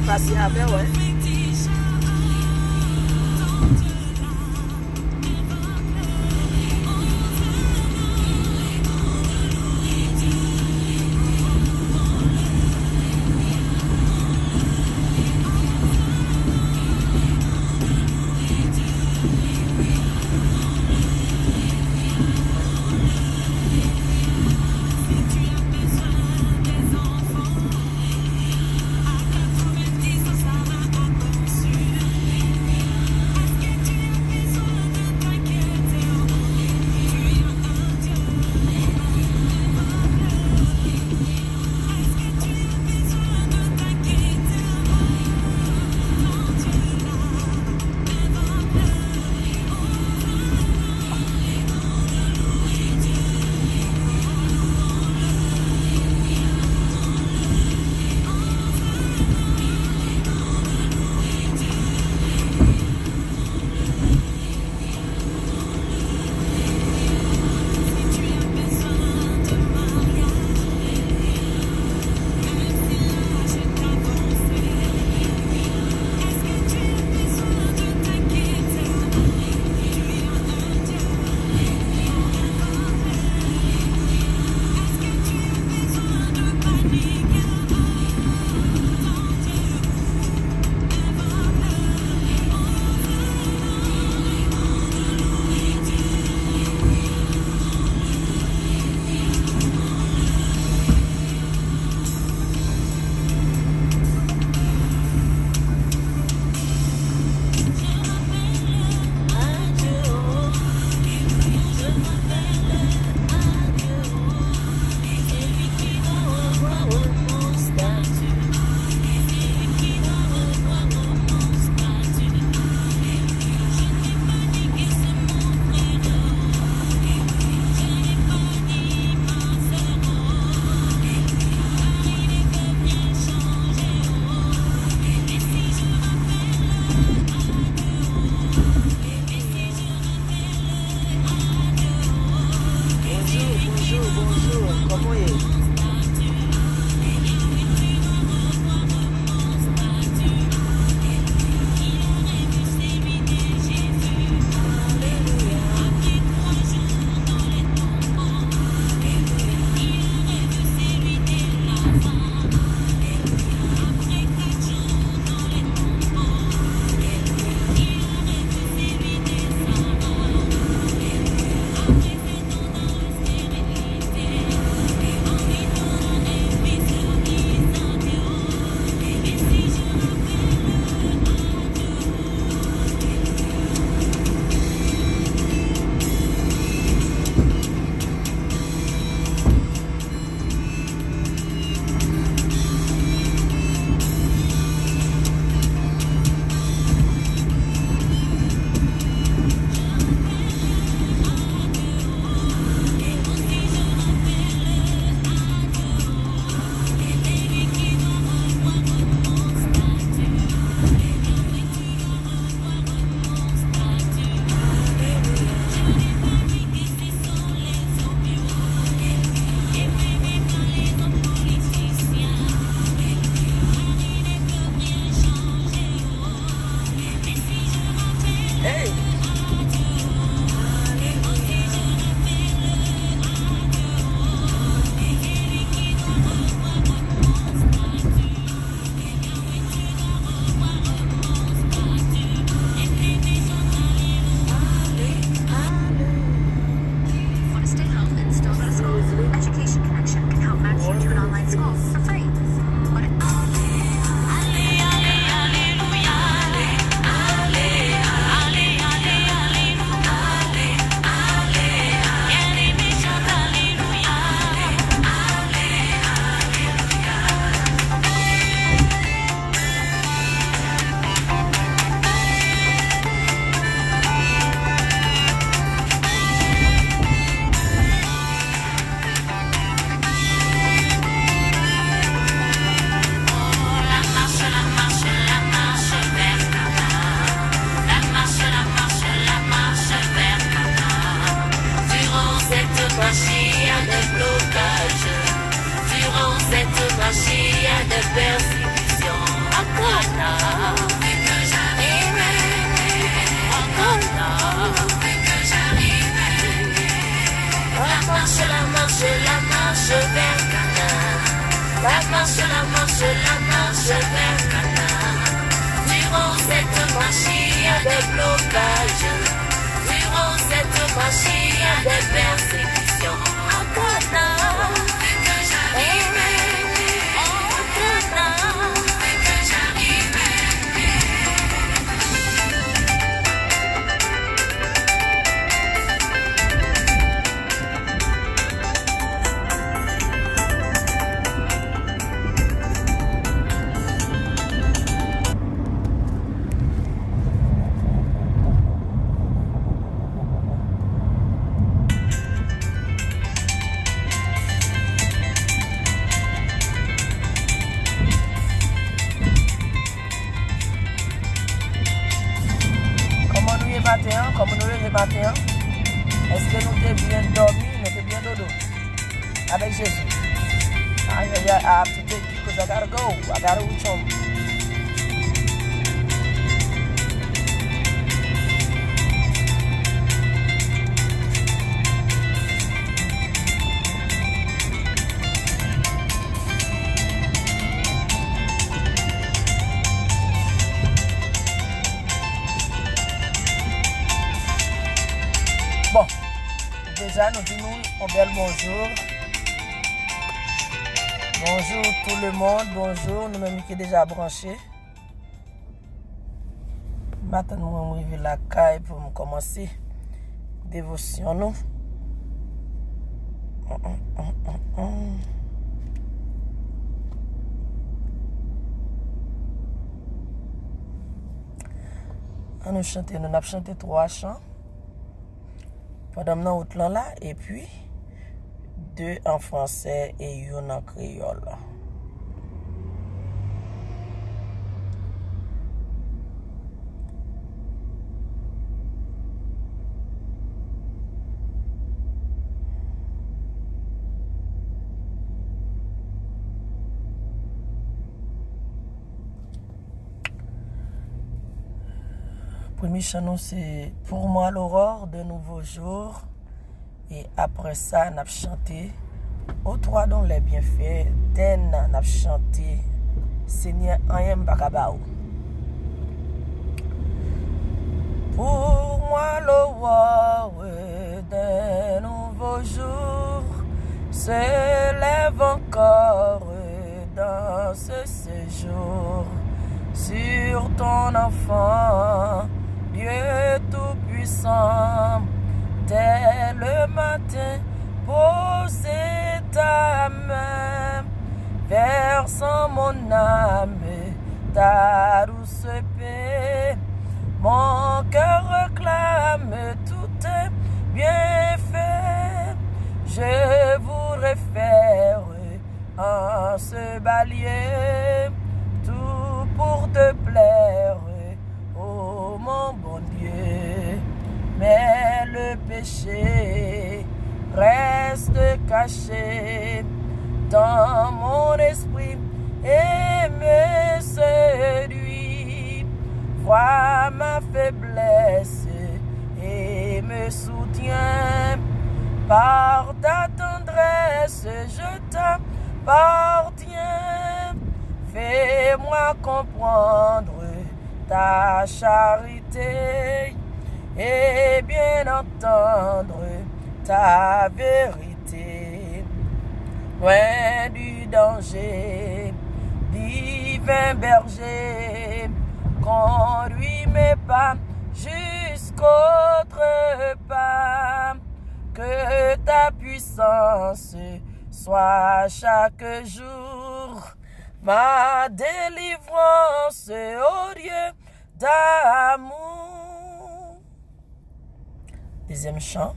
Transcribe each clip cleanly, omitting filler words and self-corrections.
passer avec, ouais. chien de persécution. Entraînant, que j'arrive entraînant, que j'arrive. Comme nous le matin, est-ce que nous avons bien dormi, nous avons bien dodo avec Jésus? I have to take you because I gotta go. I gotta reach home. Bon, déjà nous disons un bel bonjour. Bonjour tout le monde, bonjour, nous-mêmes qui déjà branchés. Maintenant nous arrivons la caille pour commencer dévotion nous. Nous chanter, nous avons chanté 3 chants. Pendant nous là et puis 2 en français et 1 en créole. Premier chant, c'est Pour moi l'aurore de nouveaux jours. Et après ça, on a chanté Ô toi dont les bienfaits, den on a chanté Seigneur Ayem Bakabaou. Pour moi l'aurore de nouveaux jours se lève encore dans ce séjour sur ton enfant. Dieu Tout-Puissant, dès le matin, posez ta main, versant mon âme ta douce paix. Mon cœur réclame tout est bien fait. Je voudrais faire en ce balier tout pour te plaire, oh mon bon Dieu. Mais le péché reste caché dans mon esprit et me séduit. Vois ma faiblesse et me soutiens. Par ta tendresse, je t'appartiens. Fais-moi comprendre ta charité et bien entendre ta vérité. Loin du danger, divin berger, conduis mes pas jusqu'autre pas. Que ta puissance soit chaque jour ma délivrance, ô Dieu d'amour. Deuxième chant.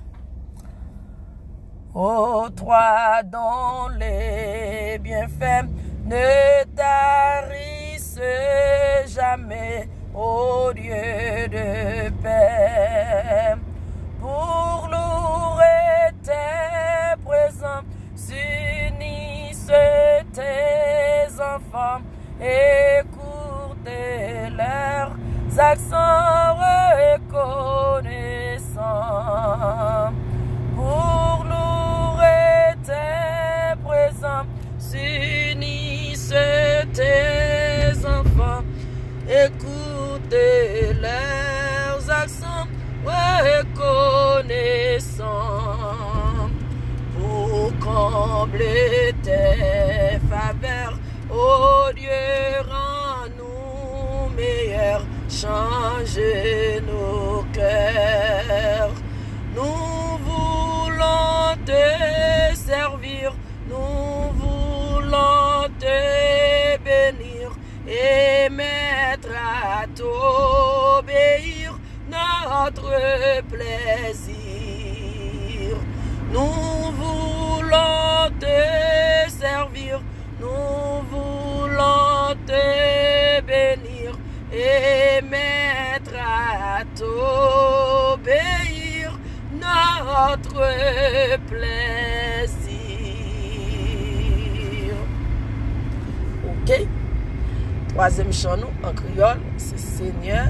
Ô toi dont les bienfaits ne tarissent jamais, ô Dieu de paix. Pour louer tes présents, s'unissent tes enfants, écoutez leurs accents reconnaissants. Pour louer tes présents, s'unissent tes enfants, écoutez leurs accents reconnaissants. combler tes faveurs. Oh Dieu, rends-nous meilleurs, change nos cœurs. Nous voulons te servir, nous voulons te bénir et mettre à t'obéir notre plaisir. Nous voulons te servir, nous voulons te bénir et mettre à t'obéir notre plaisir. Ok? Troisième chant nous en créole, c'est Seigneur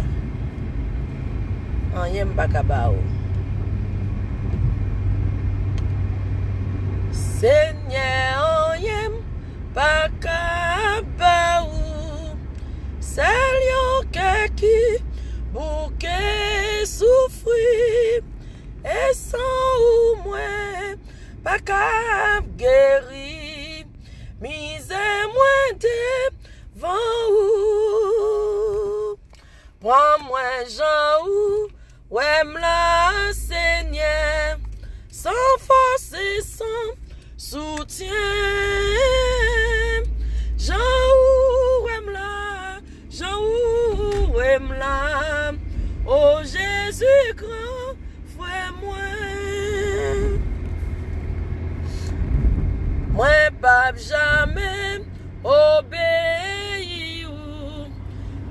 en yem bakabao. Seigneur en yem bakabao. Salion qui bouquet souffrir et sans ou moins pas cap guéri mise moins devant ou prends-moi Jean ou ouais m'la Seigneur sans force et sans soutien Jean ou ouais m'la Jean ou ouais m'la oh Jésus grand frère moi pas jamais obéi ou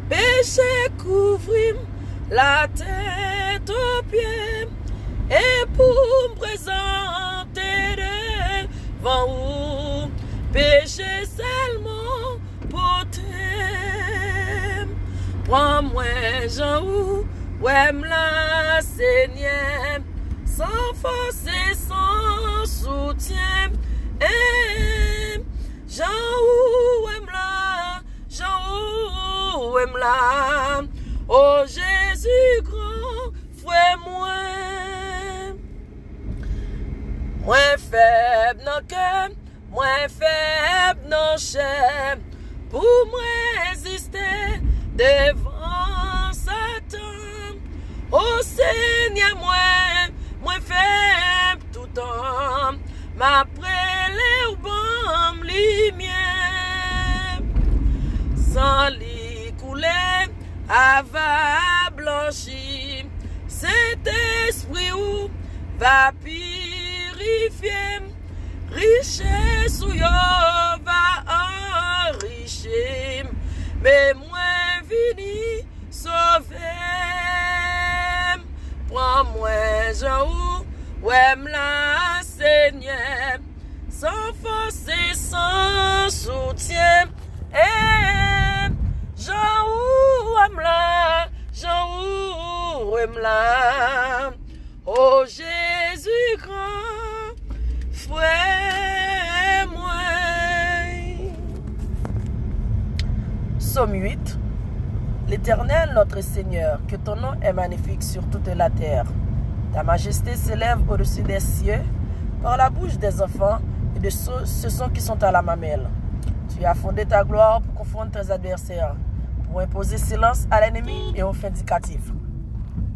péché couvrir la tête aux pieds et pour me présenter devant vous péché seulement pour t'aimer. Prends-moi Jean ou ouais m'la Seigneur sans force et sans soutien Jean ou ouais m'la Jean ou ouais m'la oh Jésus grand frère moi faible dans cœur moi faible dans chair pour moi résister devant Satan oh Seigneur moi faible tout temps m'après ou bon lumière sans li couler va blanchir cet esprit ou va purifier richesse ou yo va enrichir mais moi vini sauver prends-moi Jean ou ouais m'la Seigneur sans force et sans soutien Jean ou m'la Jean ou m'la oh Jésus grand frère moi. Psaume 8. L'Éternel notre Seigneur, que ton nom est magnifique sur toute la terre. Ta majesté s'élève au-dessus des cieux par la bouche des enfants et de ceux qui sont à la mamelle. Tu as fondé ta gloire pour confondre tes adversaires, pour imposer silence à l'ennemi et aux vindicatifs.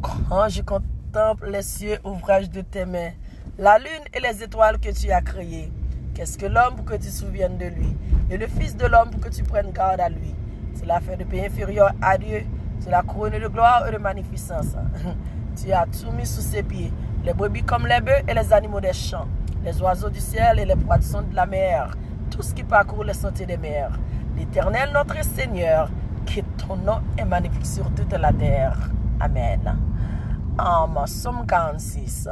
Quand je contemple les cieux, ouvrage de tes mains, la lune et les étoiles que tu as créées, qu'est-ce que l'homme pour que tu te souviennes de lui, et le fils de l'homme pour que tu prennes garde à lui? C'est la fin de pays inférieur à Dieu, c'est la couronne de gloire et de magnificence. Tu as tout mis sous ses pieds, les brebis comme les bœufs et les animaux des champs, les oiseaux du ciel et les poissons de la mer, tout ce qui parcourt les sentiers des mers. L'Éternel notre Seigneur, que ton nom est magnifique sur toute la terre. Amen. Psaume 46.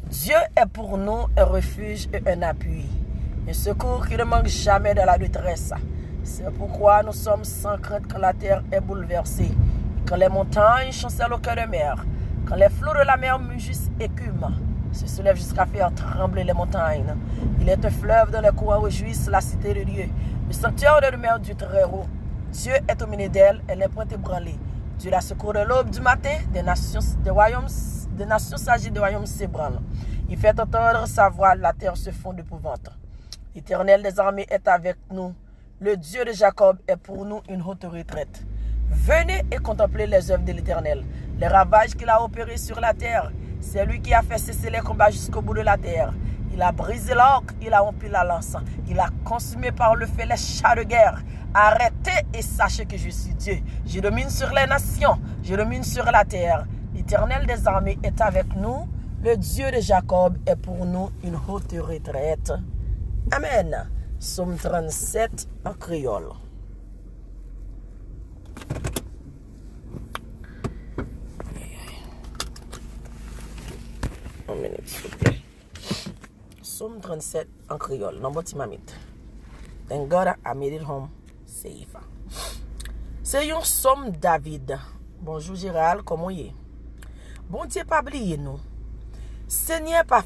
Dieu est pour nous un refuge et un appui, un secours qui ne manque jamais de la détresse. C'est pourquoi nous sommes sans crainte quand la terre est bouleversée, quand les montagnes chancellent au cœur de mer, quand les flots de la mer mugissent écument, se soulèvent jusqu'à faire trembler les montagnes. Il est un fleuve dans le courant réjouissent la cité de Dieu, le sanctuaire de demeure du Très-Haut. Dieu est au milieu d'elle, elle n'est point ébranlée. Dieu la secours de l'aube du matin, des nations s'agissent, des royaumes s'ébranlent. Il fait entendre sa voix, la terre se fond d'épouvante. L'Éternel des armées est avec nous. Le Dieu de Jacob est pour nous une haute retraite. Venez et contemplez les œuvres de l'Éternel, les ravages qu'il a opérés sur la terre. C'est lui qui a fait cesser les combats jusqu'au bout de la terre. Il a brisé l'arc, il a rompu la lance. Il a consumé par le feu les chars de guerre. Arrêtez et sachez que je suis Dieu. Je domine sur les nations, je domine sur la terre. L'Éternel des armées est avec nous. Le Dieu de Jacob est pour nous une haute retraite. Amen. Psaume 37 en créole. Un minute, s'il vous plaît. Psaume 37 en créole. Number timamite. Thank God I made it home safe. C'est un psaume David. Bonjour Gérald, comment y est? Bon Dieu pas oublier nous. Seigneur pas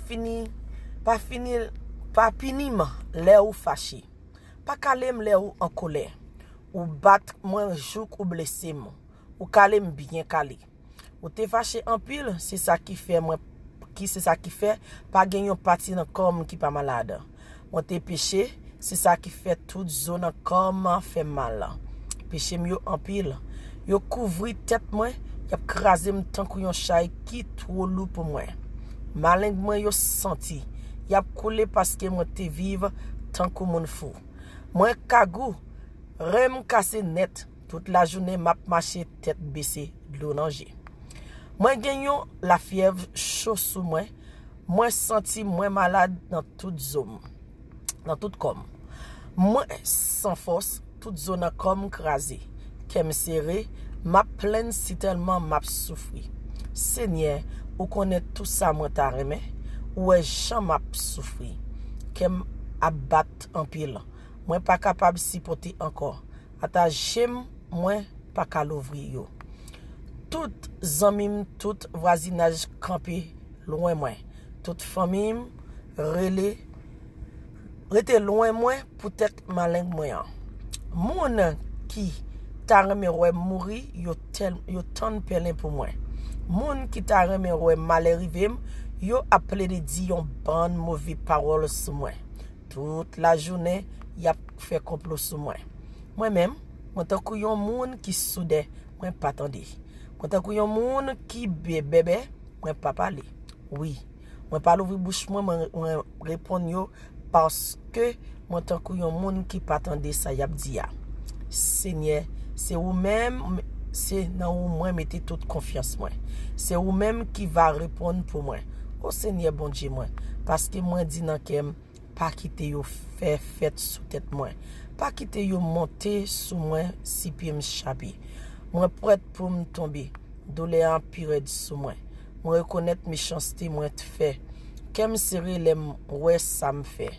piniment les ou fâché. Pas calem les ou en colère. Ou battre moi jouk ou blessé moi. Ou calem bien calé. Ou te fâché en pile, c'est ça qui fait moi c'est ça qui fait pas gagner un parti dans comme qui pas malade. On te péché, c'est ça qui fait toute zone comme fait mal. Péché mieux en pile. Yo couvri tête moi, y a crasé me tant que yon chay qui trop lourd pour moi. Malin moi yo senti, y a coulé parce que moi te vive tant que mon fou. Moi kagou, rem cassé net, toute la journée m'a marché tête baissée de l'eau nager. Moi gagnon la fièvre chaud sous moi, moi senti moins malade dans toute zone, dans toute comme. Moi sans force, toute zone comme crasé, kem serré, m'a pleine si tellement m'a souffri. Seigneur, ou connaît tout ça moi ta remè, ou est j'en m'a souffri, kem abat en pile. Moi pas capable supporter encore. Ata j'aime moi pas qu'à l'ouvrir yo. Tout zanmim, tout voisinage campé loin moi. Toute famille relé rete loin moi pour être malin moi. Moun qui ta remè ouais mourir yo tant pelin pour moi. Moun qui ta remè ouais mal arrivé yo appelé de di yon ban mauvais parole sur moi. Toute la journée y a fait complot sur moi. Moi-même, moi tant que yon moun qui soudé, moi pas attendé. Moi tant que yon moun qui bébé, moi pas parler. Oui, moi pas ouvrir bouche moi répondre yo parce que moi tant que yon moun qui pas attendé ça y a dit ya. Seigneur, c'est ou même c'est dans où moi mettez toute confiance moi. C'est ou même qui va répondre pour moi. Oh Seigneur bon Dieu moi parce que moi dit nan kem pas quitter yo fait fête sous tête moi. Pas quitter yo monter sous moi si pied me chaper. Moi prête pour me tomber. Doléant pire sous moi. Moi reconnaître méchanceté moi te fait. Kem serrer les ouais ça me fait.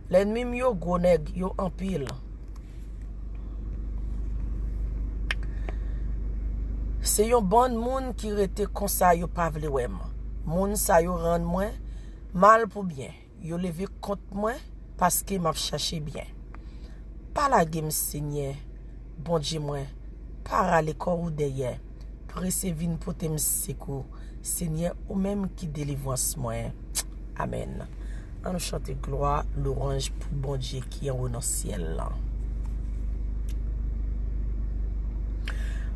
L'ennemi yo gros nèg yo en pile. C'est yon bon moun qui rete comme ça yo pa vle wèm. Moun sa yo rend moi mal pour bien. Yo levé contre moi parce que m'a cherché bien. Pas la game Seigneur, bon Dieu moi, para le corps ou derrière. Presse vin pour te secours. Seigneur ou même qui délivrance moi. Amen. On nous chante gloire l'orange pour bon Dieu qui est au ciel là.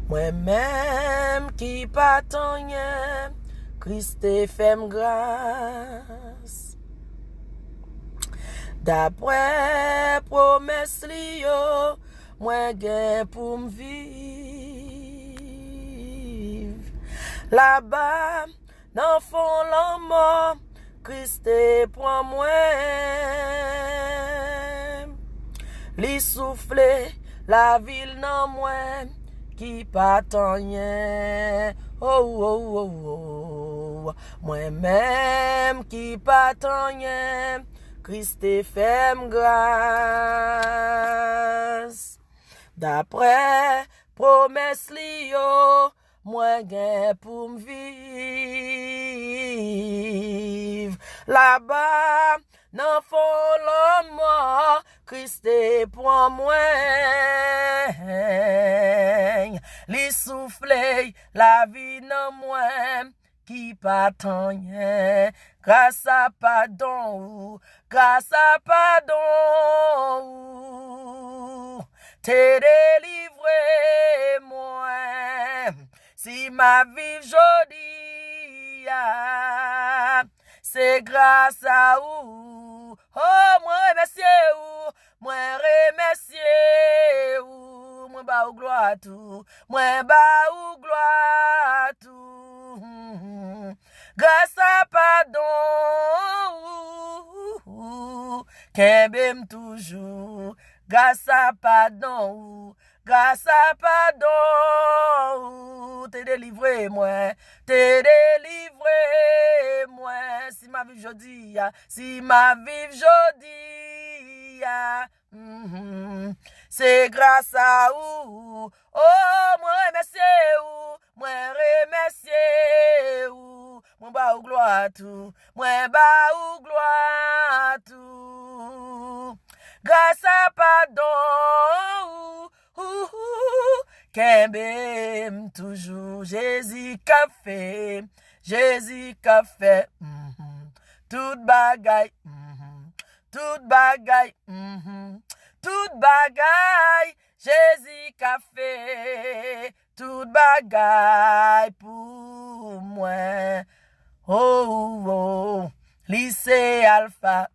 Moi-même qui pas tant rien, Christ fait grâce. D'après promesse li yo, moi gen pour me vivre. Là-bas, dans fond la mort, Christ prend moi. Li souffle la ville nan moi. Qui pas tant rien, oh oh oh oh, moi-même qui pas tant rien, Christ fait grâce. D'après promesse li yo, moi gen pour me vivre. Là-bas, dans fond l'homme mort, Christ pour moi. Li souffle la vie dans moi, qui pas tant rien, grâce à pardon ou, grâce à pardon ou, t'es délivré moi, si ma vie jodi c'est grâce à ou, oh moi remercier ou, moi remercier ou, moi ba ou gloire tout, moi ba ou gloire tout, grâce à pardon ou, qu'aime toujours, grâce à pardon ou, grâce à pardon ou, t'es délivré moi, si ma vie jodi si ma vie jodi c'est grâce à ou, oh moi remercier ou, moi remercier ou, moi ba ou gloire tout, moi ba ou gloire tout, grâce à pardon ou, qu'aime toujours Jésus qu'a fait, toute bagaille, toute bagaille, toute bagaille, Jésus qu'a fait, toute bagaille pour moi, oh, oh, lycée alpha,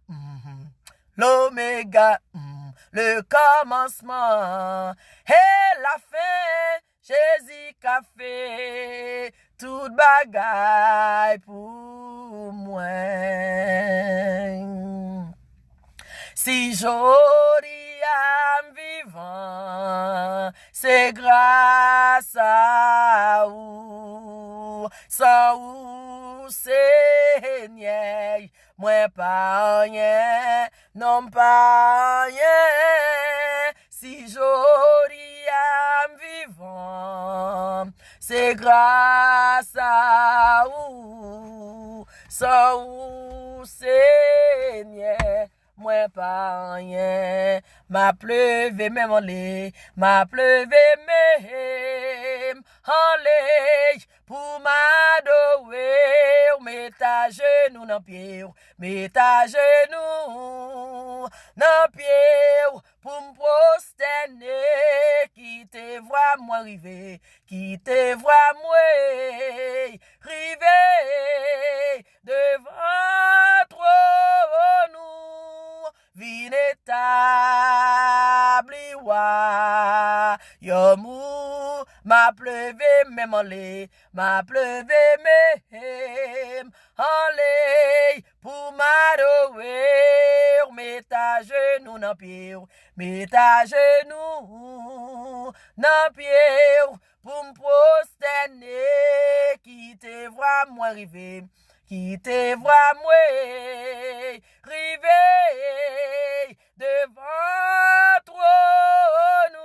l'oméga, le commencement et la fin, Jésus qu'a fait toute bagaille pour moi. Si j'aurais am vivant, c'est grâce à vous, sans vous, Seigneur, moi pas rien, non pas rien. Si j'aurais am vivant, c'est grâce à vous, sans vous, Seigneur, moi pas rien. Ma pleuvé même en lait, ma pleuvé même en lait, pour m'adorer, mets ta genou dans pied, mets ta genou dans pied, pour me prosterner, qui te voit moi arriver, qui te voit moi arriver, devant trône, vin établi wa, yomou, ma pleuvé même en lait, ma pleuvé même en lait, pour m'adorer, mets ta genou dans pied, mets ta genou dans pied, pour me prosterner, qui te voit moi arriver, qui te voit moi arriver, devant trône,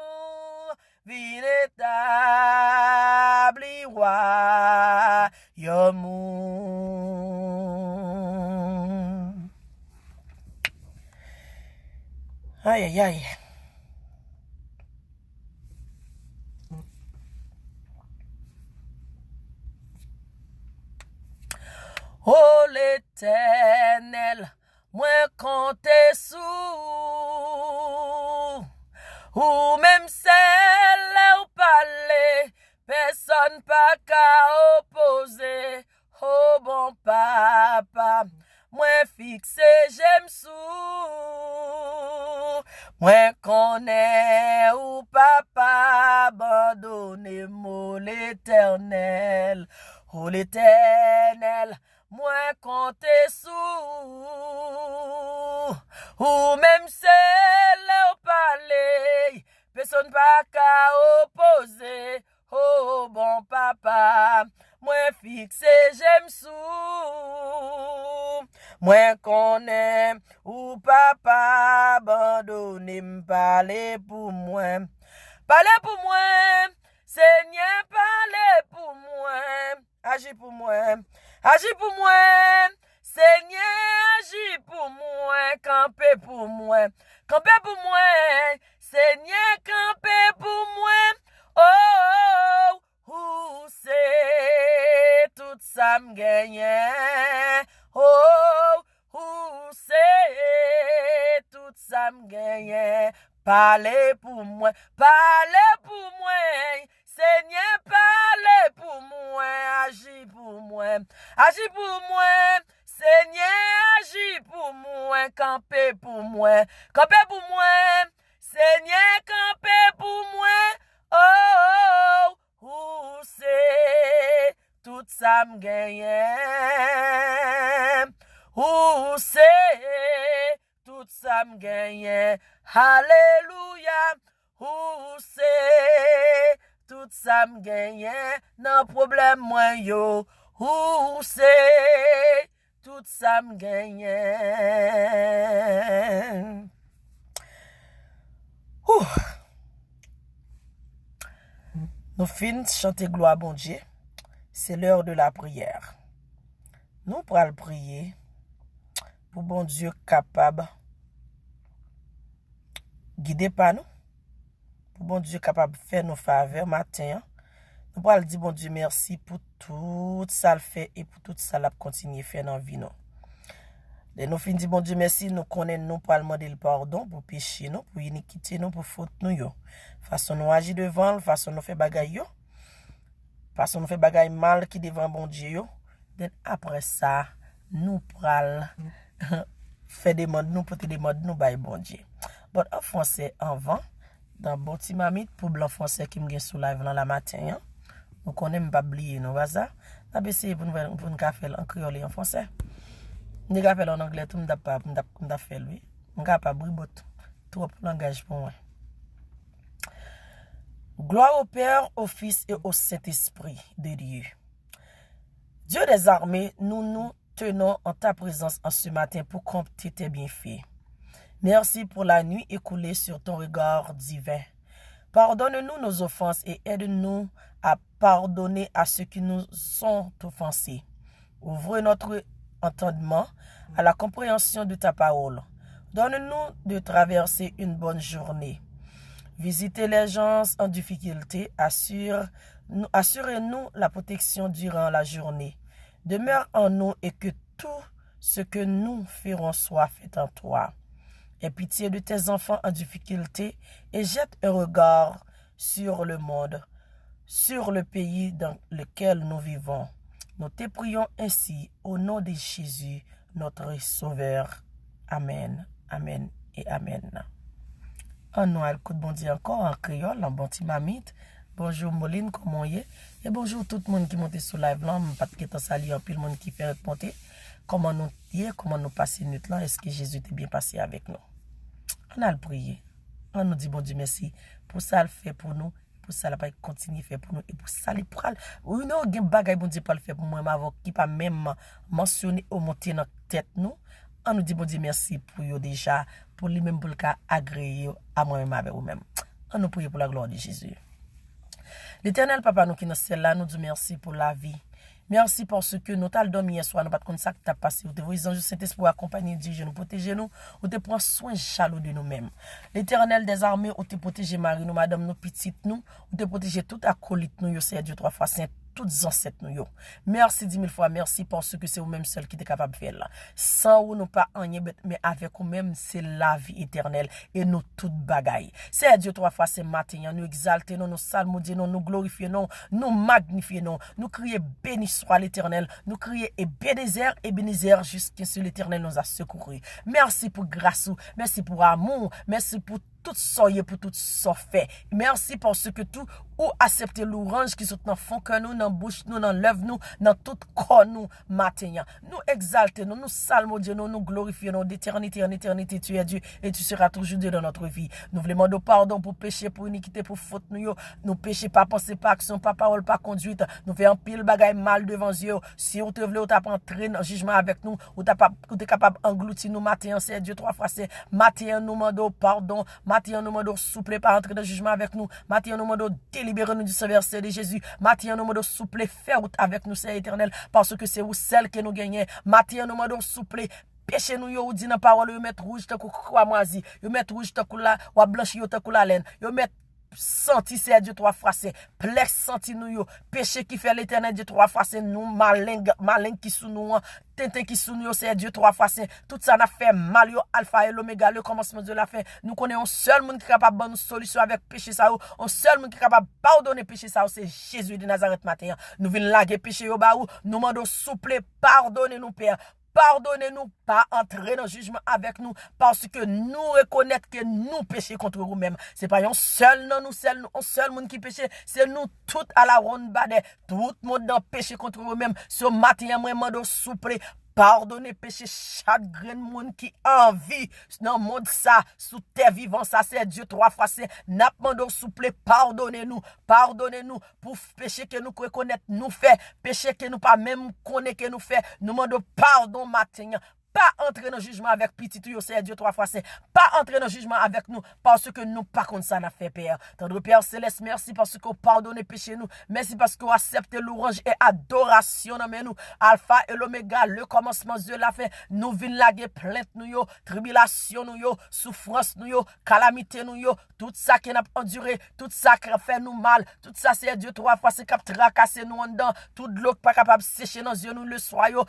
vin établi roi, yomou. Aïe, aïe, aïe. Oh l'Éternel, moi compter sous, ou même celle où parler, personne pas qu'à opposer. Oh bon papa, moi fixé j'aime sous, moi connais ou papa abandonné moi l'Éternel, oh l'Éternel. Moi compter sous, ou même celle au palais, personne pas qu'à opposer. Oh bon papa, moi fixé j'aime sous, moi connais ou papa abandonné m'parler pour moi, parler pour moi, Seigneur parler pour moi, agis pour moi. Agis pour moi, Seigneur, agis pour moi, campez pour moi, Seigneur, campez pour moi, oh, c'est tout ça ça me gagne. Oh, ou c'est tout ça me gagne. Parlez pour moi, Seigneur, parlez pour moi, agis pour moi, Seigneur, agis pour moi, campez pour moi, Seigneur, campez pour moi, oh, où c'est, tout ça me gagne, où c'est, tout ça me gagne, alléluia, où c'est, tout ça me gagne, non problème moi yo, où c'est, tout ça me gagne. Nous finissons chanter gloire à bon Dieu. C'est l'heure de la prière. Nous pourrons prier pour bon Dieu capable guider par nous. Pour bon Dieu capable faire nos faveurs matin. Nous pourrons dire bon Dieu merci pour tout ça le fait et pour tout ça l'a continuer faire dans vie nous. Et nous finissons bon Dieu merci, nous connaissons nous pour demander le pardon pour péché nous, pour iniquité nous, pour faute nous yo. Façon nous agir devant, façon nous faire bagaille yo. Façon nous faire bagaille mal qui devant bon Dieu yo. Then après ça, nous pral faire des modes, nous porter des modes nous bail bon Dieu. Bon en français avant dans bon petit mamite pour blanc français qui me gen sous live dans la matin. Hein? Nous connaissons pas oublier nous va ça. On va essayer pour nous faire en créole et en français. Nous va faire en anglais tout m'da pas m'da faire lui. On va pas bribot trop langage pour moi. Gloire au Père, au Fils et au Saint-Esprit de Dieu. Dieu des armées, nous tenons en ta présence en ce matin pour compter tes bienfaits. Merci pour la nuit écoulée sur ton regard divin. Pardonne-nous nos offenses et aide-nous à pardonner à ceux qui nous sont offensés. Ouvre notre entendement à la compréhension de ta parole. Donne-nous de traverser une bonne journée. Visitez les gens en difficulté, assurez-nous la protection durant la journée. Demeure en nous et que tout ce que nous ferons soit fait en toi. Aie pitié de tes enfants en difficulté et jette un regard sur le monde, sur le pays dans lequel nous vivons. Nous te prions ainsi au nom de Jésus, notre Sauveur. Amen, amen et amen. En nous, le coup de bon Dieu encore en créole, en bon petit mamite. Bonjour Moline, comment y est? Et bonjour tout le monde qui monte sur live là. Je ne pas saluer tout le monde qui fait monter. Comment nous y est, comment nous passer notre là? Est-ce que Jésus était bien passé avec nous? On a le prier. On nous dit bon Dieu merci pour ça le fait pour nous, pour ça la pas continuer faire pour nous et pour ça les pral. Ou non, gen bagay bon Dieu pas le faire pour moi, mais avant qui pas même mentionner ou monter dans tête nous. On nous dit bon Dieu merci pour yo déjà, pour lui-même pour le cas agréé à moi-même avec vous-même. On nous prie pour la gloire de Jésus. L'Éternel Papa nous qui nous sommes là, nous dit merci pour la vie. Merci parce que nous t'as dormi hier soir, nous pas de ça que t'as passé. Ou te voyez anges Saint-Esprit pour accompagner, diriger nous, protéger nous, ou te prend soin jaloux de nous-mêmes. L'Éternel des armées, ou te protéger Marie, nous, madame, nous, petites nous, ou te protéger tout acolyte nous, c'est Dieu 3 fois saint. Toutes ancêtres nous. Merci 10 000 fois, merci parce que c'est vous-même seul qui est capable de faire là. Sans vous, nous pas rien, mais avec vous-même, c'est la vie éternelle et nous toutes bagailles. C'est Dieu 3 fois, c'est matin, nous exaltons, nous salmodions, nous glorifions, nous magnifions, nous crions béni soit l'éternel, nous crions Ebenezer, jusqu'à ce que l'éternel nous a secouru. Merci pour grâce, merci pour amour, merci pour tout soyez pour tout ça fait. Merci parce que tout ou accepter l'orange qui sont dans fond que nous, dans bouche nous, dans l'œuvre nous, dans tout corps nous matin. Nous exaltons, nous salmodions, nous glorifions d'éternité en éternité. Tu es Dieu et tu seras toujours Dieu dans notre vie. Nous voulons demander pardon pour péché, pour iniquité, pour faute nous péché pas pensée, pas action, pas parole, pas conduite. Nous faisons pile bagaille mal devant Dieu. Si on te veut, on t'a pas entré dans jugement avec nous, ou t'es capable d'engloutir nous matin, c'est Dieu 3 fois c'est matin nous demandons pardon. Matin, nous demandons souple, pas entrer dans le jugement avec nous. Matin, nous demandons délibérer nous du verset de Jésus. Matin, nous demandons souple, faire route avec nous, c'est éternel, parce que c'est vous celle que nous gagnons. Matin, nous demandons souple, péché nous, yo dit dans parole, yo mettre rouge, ta kou croix moisi, yo mettre rouge, ta kou la, ou blanchi, yo ta kou la laine, yo mettre senti c'est Dieu trois fois c'est plex senti nous yo péché qui fait l'éternel Dieu trois fois c'est nous malin qui sous nous tintin qui sous nous c'est Dieu trois fois c'est tout ça n'a fait mal yo alpha et l'oméga le commencement de la fin nous connaissons un seul monde qui est capable de nous solution avec péché ça un seul monde qui est capable pardonner péché ça c'est Jésus de Nazareth matin nous venons laguer péché yo ba ou nous demandons souple pardonnez nous Père. Pardonnez-nous, pas entrer dans le jugement avec nous, parce que nous reconnaissons que nous péchons contre nous-mêmes. C'est pas un seul monde qui péché, c'est nous tous à la ronde badé, tout le monde dans péché contre nous-mêmes. Ce matin, moi, je souple. Pardonnez péché chaque grain monde qui envie dans le monde ça sous terre vivant ça c'est Dieu trois fois c'est n'a demandé souple pardonnez-nous pour péché que nous reconnaître nous fait péché que nous pas même connaît que nous fait nous demandons pardon matin pas entrer dans le jugement avec petit tout c'est Dieu trois fois c'est pas entrer dans le jugement avec nous parce que nous pas contre ça n'a fait Père tendre Père céleste merci parce que vous pardonnez péché nous merci parce que vous acceptez louange et adoration dans nous alpha et l'oméga le commencement de la fin nous vinn laguer plainte nous yo tribulation nous yo souffrance nous yo calamité nous yo tout ça qui n'a enduré tout ça qui fait nous mal tout ça c'est Dieu trois fois c'est cap tracasser nous en dedans tout l'eau pas capable sécher dans yeux nous le soir yo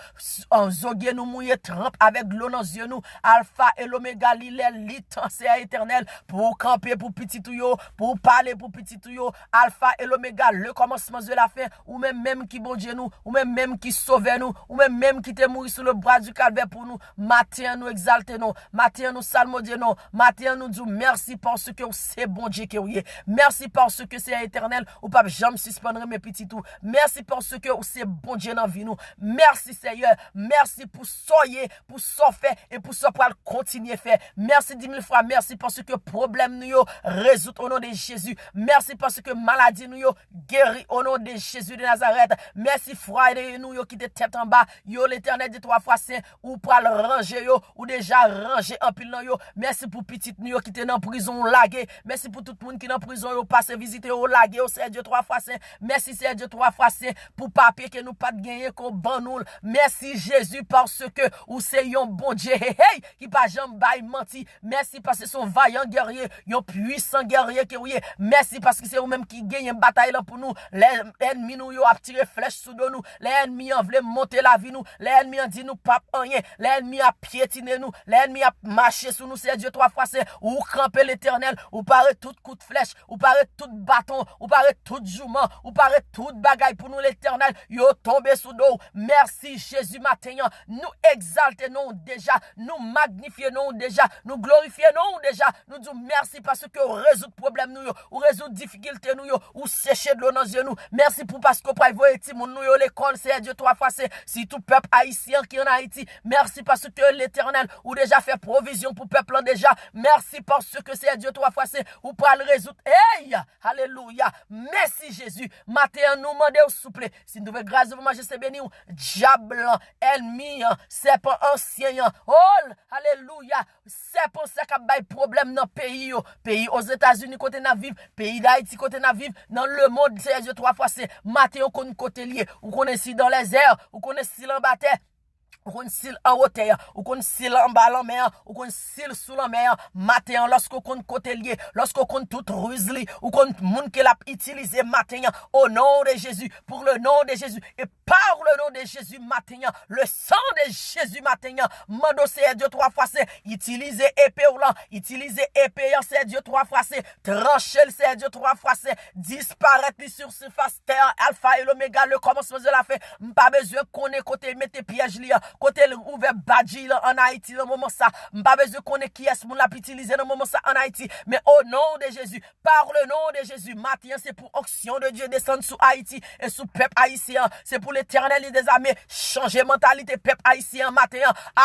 en zoguer nous mouiller avec l'eau dans yeux nous alpha et l'oméga l'éternel c'est éternel pour camper pour petit tout pour parler pour petit tout alpha et l'oméga le commencement de la fin ou même qui bon Dieu nous ou même qui sauve nous ou même qui te mourir sur le bras du calvaire pour nous matin nous exalter nous matin nous salmodier nous matin nous dire merci parce que c'est bon Dieu que oui merci parce que c'est éternel ou pas jamais suspendre mes petits tout merci parce que c'est bon Dieu dans vie nous merci Seigneur merci pour soyer pour ça faire et pour ça pour continuer faire merci 10 000 fois merci parce que problème nous yo résout au nom de Jésus merci parce que maladie nous yo guéri au nom de Jésus de Nazareth merci Friday nous yo qui te tête en bas yo l'éternel de trois fois saint ou pour ranger yo ou déjà ranger en pile yo merci pour petite nous yo qui te dans prison lagué merci pour tout le monde qui dans prison yo passer visiter au lagué au c'est Dieu trois fois saint merci c'est Dieu trois fois saint pour papier que nous pas de gagner qu'on ban nous merci Jésus parce que ou c'est un bon Dieu qui pas jamais bail menti merci parce que son vaillant guerrier un puissant guerrier que oui merci parce que c'est vous même qui gagne une bataille là pour nous les ennemis nous yo a tiré flèche sous nous les ennemis en veulent monter la vie nous les ennemis en dit nous pas rien les ennemis a piétiner nous les ennemis a marcher sur nous c'est Dieu trois fois c'est ou camper l'éternel ou paraît tout coup de flèche ou paraît tout bâton ou paraît tout jument ou paraît tout bagaille pour nous l'éternel yo tomber sous nous merci Jésus matin nous exalter non déjà nous magnifier non déjà nous glorifier non déjà nous disons merci parce que résout problème nous ou résout difficulté nous ou sécher de l'eau dans yeux nous merci pour parce que pour voyer ti moun nous l'école c'est Dieu trois fois c'est si tout peuple haïtien qui en Haïti merci parce que l'éternel ou déjà fait provision pour peuple déjà merci parce que c'est Dieu trois fois c'est ou pour le résoudre hey alléluia merci Jésus matin nous demander au souple si nous devons grâce de vous majesté béni ou diable ennemi serpent ancien oh alléluia serpent ça qui bail problème dans pays aux États-Unis côté na vivre pays d'Haïti côté na vivre dans le monde c'est Dieu trois fois c'est matin on connaît côté lié ou connaît si dans les airs ou connaît si en bas terre ou qu'on s'il en hauteur ou qu'on s'il en bas la mer ou qu'on s'il sous la mer matin lorsqu'on compte côté lié lorsqu'on compte tout rusli ou qu'on monde qui l'a utilisé matin au nom de Jésus pour le nom de Jésus et par le nom de Jésus matin le sang de Jésus matin mando c'est Dieu trois fois c'est utiliser épée ou là utiliser épée c'est Dieu trois fois c'est trancher c'est Dieu trois fois c'est disparaître sur surface terre alpha et l'oméga le commencement de la fin pas besoin qu'on ait côté mettre piège li côté ouvert badji en Haïti dans moment ça pas besoin qu'on ait qui est mon l'a utiliser dans moment ça en Haïti mais au nom de Jésus par le nom de Jésus matin c'est pour onction de Dieu descendre sur Haïti et sur peuple haïtien c'est pour l'éternel des armées changer mentalité peuple haïtien matin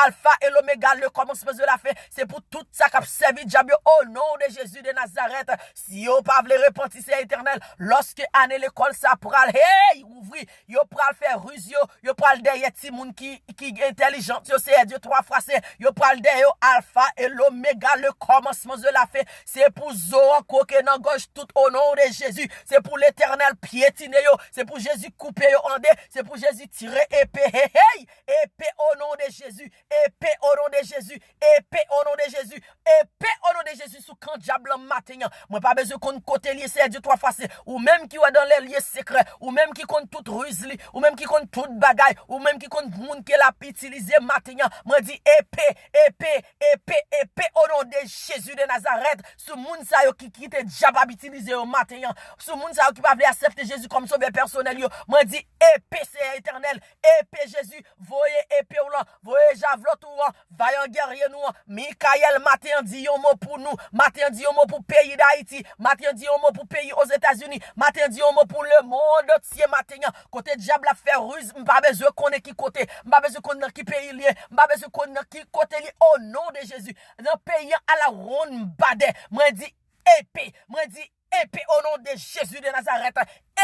alpha et l'oméga le commencement de la fin c'est pour tout ça qui servi diable au nom de Jésus de Nazareth si yo pas veut repentir c'est éternel lorsque année l'école ça pral hey ouvri yo pral faire ruse yo pral derrière ti moun qui intelligente, c'est Dieu trois fois c'est yo pral de yo alpha et l'oméga, le commencement de la fin. C'est pour Zoan coquet dans gauche tout au nom de Jésus. C'est pour l'Éternel piétiner yo, c'est pour Jésus couper yo en deux, c'est pour Jésus tirer épée. Hey, épée au nom de Jésus, épée au nom de Jésus, épée au nom de Jésus, épée au nom de Jésus sous quand diable matin. Moi pas besoin qu'on côté lié c'est Dieu trois fois c'est ou même qui va dans les lieux secrets, ou même qui compte toute ruse, ou même qui compte toute bagaille, ou même qui compte monde qui l'a utilisé matin. Moi dit épée, épée, épée, épée au nom de Jésus de Nazareth. Ce monde ça yo qui quitte diable utiliser au matin. Ce monde ça qui va accepter Jésus comme sauveur personnel yo. Moi dit épée c'est éternel, épée Jésus, voyez épée ou là, voyez javelot ou vaillant guerrier nous. Michael matin dit un mot pour nous, matin dit un mot pour pays d'Haïti, matin dit un mot pour pays aux États-Unis, matin dit un mot pour le monde entier matin. Côté diable a fait ruse, m'pas besoin connaître qui côté, m'pas besoin connaître qui pays lié, m'pas besoin connaître qui côté lié au nom de Jésus. Dans pays à la ronde bade, moi dit épée, moi dit épée au nom de Jésus de Nazareth.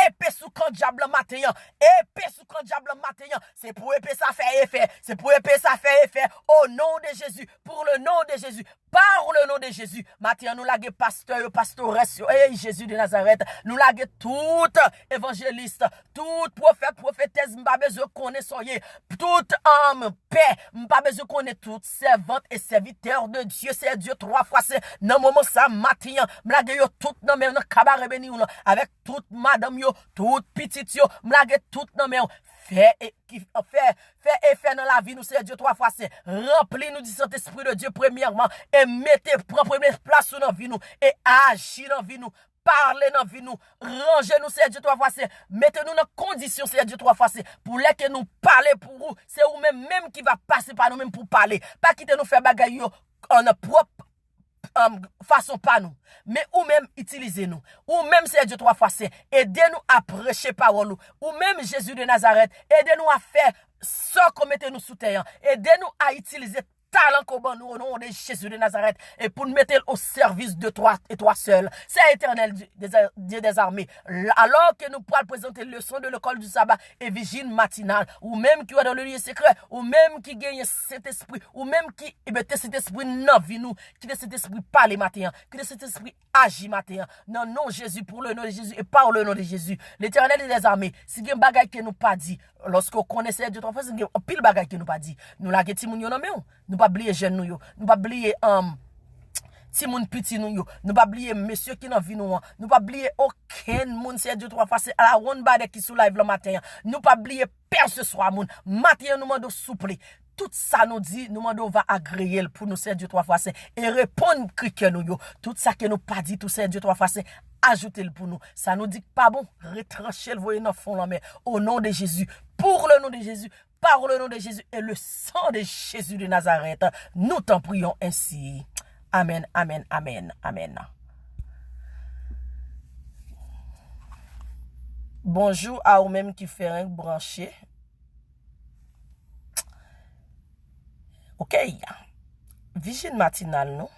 Épée sous quand diable matin, épée sous quand diable matin, c'est pour épée ça fait effet, c'est pour épée ça fait effet au nom de Jésus, pour le nom de Jésus, par le nom de Jésus. Matin nous laguer pasteur, pastoresse, hey Jésus de Nazareth, nous laguer tout évangéliste, tout prophète, prophétesse, m'pas besoin connaître soyez, toute âme, paix, m'pas besoin connaître toute servante et serviteur de Dieu, c'est Dieu trois fois c'est dans moment ça matin, m'laguer yo tout dans même cabaret béni avec toute madame yo, toute petite yo, m'laguer tout dans même fait effet dans la vie nous c'est Dieu trois fois c'est rempli nous du Saint-Esprit de Dieu premièrement et mettez prend première place dans vie nous et agir dans vie nous. Parlez dans vie nous, rangez-nous, c'est Dieu trois fois c'est, mettez-nous dans condition, c'est Dieu trois fois c'est, pour les que nous parler pour vous, c'est vous-même qui va passer par nous-mêmes pour parler, pas quitter nous faire bagaille en notre propre façon pas nous, mais ou même utilisez-nous, ou même c'est Dieu trois fois c'est, aidez-nous à prêcher parole nous, ou même Jésus de Nazareth, aidez-nous à faire ce qu'on mettez nous sous terre, aidez-nous à utiliser talent qu'on nous au nom de Jésus de Nazareth et pour nous mettre au service de toi et toi seul. C'est éternel Dieu des armées. Alors que nous pourrons présenter le leçon de l'école du sabbat et vigile matinale, ou même qui est dans le lieu secret, ou même qui gagne cet esprit, ou même qui mette cet esprit dans vie nous, qui laisse cet esprit parler matin, qui laisse cet esprit agir matin. Non, non, Jésus, pour le nom de Jésus et par le nom de Jésus. L'éternel des armées, si il y a un bagage que nous pas dit, lorsqu'on connaissait Dieu, il y a un pile bagage que nous pas dit. Nous la geti moun yo nan men, nous pas oublier jeune nous yo, nous pas oublier ti moun petit nous yo, nous pas oublier monsieur qui nan vi nous, nous pas oublier aucun moun c'est Dieu trois fois c'est à la one bade qui sous live le matin, nous pas oublier personne ce soir moun, matin nous mando souple. Tout ça nous dit, nous demandons va agréer pour nous c'est Dieu trois fois c'est et répondre crique nous yo. Tout ça que nous pas dit tout c'est Dieu trois fois c'est ajoutez-le pour nous. Ça nous dit pas bon, retrancher le voyer dans fond la mer au nom de Jésus, pour le nom de Jésus, par le nom de Jésus et le sang de Jésus de Nazareth. Nous t'en prions ainsi. Amen, amen, amen, amen. Bonjour à vous-même qui fait un branché. Ok, vigile matinale, non?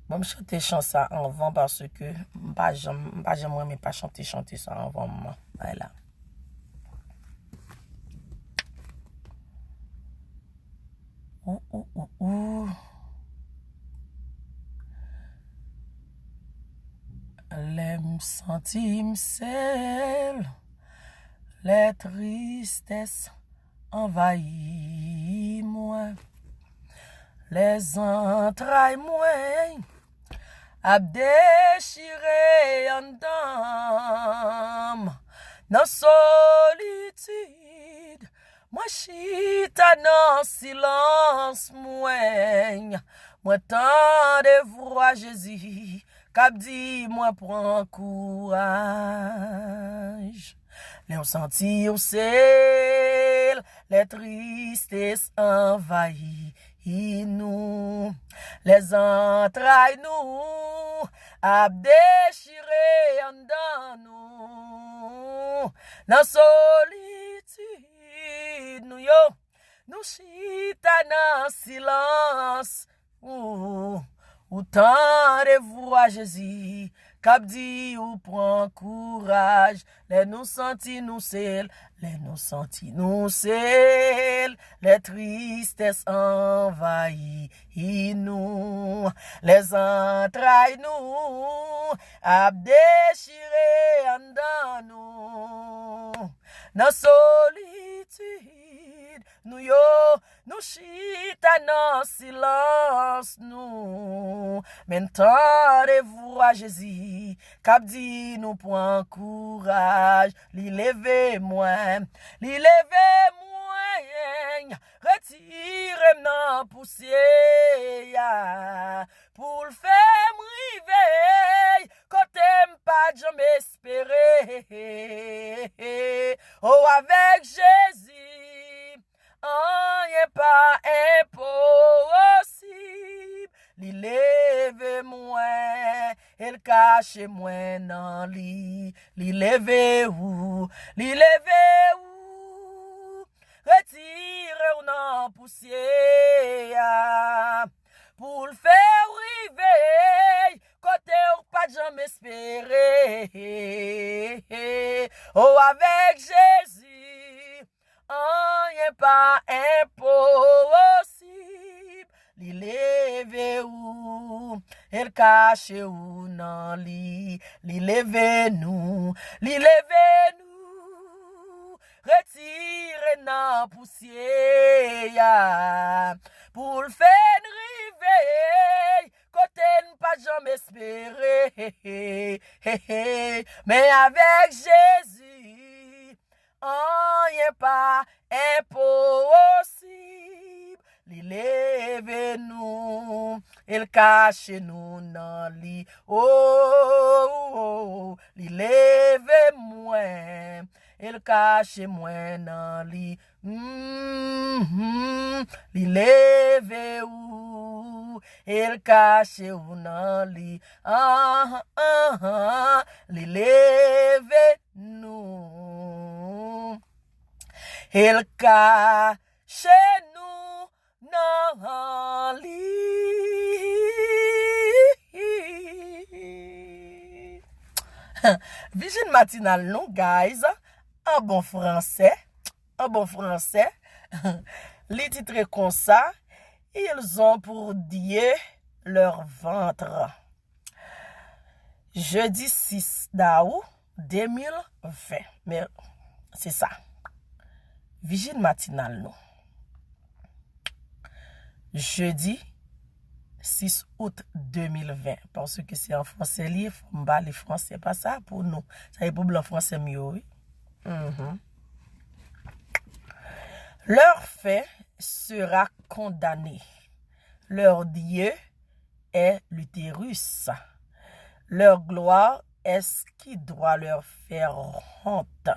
Bon, je chante ça en vent parce que j'aimerais pas chanter ça en vent. Voilà. L'aime sentim seul. Les tristesses envahissent moi, les entrailles moi, a déchiré en dame, dans solitude, moi chita dans silence moi tant de voix Jésus, cap dit moi prends courage. Les sentis au ciel, les tristesses envahissent nous, les entrailles nous, a déchiré en dans nous, dans solitude nous yo, nous chita dans silence, ou tant de voix Jésus, Cap dit ou prend courage, les nous senti nous sel, les nous senti nous sel, les tristesses envahissent nous, les entrailles nous, a déchiré en dans nous, dans solitude, nous chita dans silence nous, maintenant de voir Jésus, cap dit nous prend courage, li lever moi, retire nan poussière, pour le faire m'riveille, côté m'pas jamais espérer, oh avec Jésus, rien pas impossible, li leve moi, elle cache moi nan li leve ou, retire ou nan poussière, pour le faire river, côté ou pas jamais espérer, oh avec Jésus, rien pas impossible, li leve ou, elle cache ou nan li leve nous, retire nan poussière, pour le faire river, côté pas jamais espérer, mais avec Jésus, rien pas impossible, li leve nous, il cache nous nan li, li leve moi, il cache moi nan li, li leve ou, il cache ou nan li, li leve nous, il cache nous nan li. Vision matinale non guys, en bon français, les titres comme ça, ils ont pour Dieu leur ventre. Jeudi 6 d'août 2020, mais c'est ça. Vigile matinale non. Jeudi 6 août 2020, parce que c'est en français lié, faut me parler français, pas ça pour nous. Ça est pour blanc français mieux, oui. Leur fait sera condamné. Leur Dieu est l'utérus. Leur gloire est ce qui doit leur faire honte.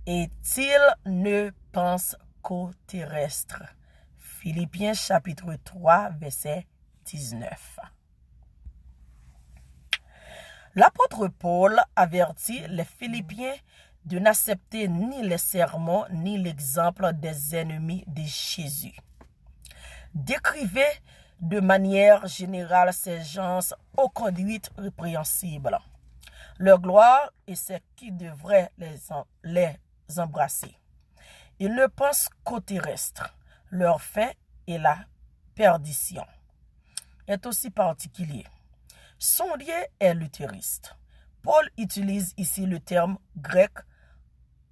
Et ils ne pensent qu'au terrestre. Philippiens chapitre 3, verset 19. L'apôtre Paul avertit les Philippiens de n'accepter ni les sermons ni l'exemple des ennemis de Jésus. Décrivez de manière générale ces gens aux conduites répréhensibles. Leur gloire est ce qui devrait les embrasser. Ils ne pensent qu'au terrestre. Leur fin est la perdition. Est aussi particulier. Son lieu est l'utériste. Paul utilise ici le terme grec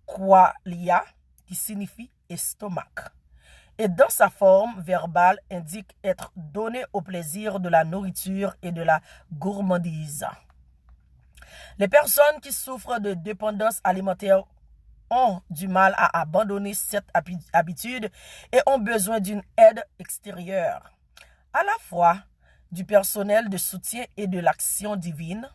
qualia qui signifie estomac. Et dans sa forme verbale indique être donné au plaisir de la nourriture et de la gourmandise. Les personnes qui souffrent de dépendance alimentaire ont du mal à abandonner cette habitude et ont besoin d'une aide extérieure, à la fois du personnel de soutien et de l'action divine.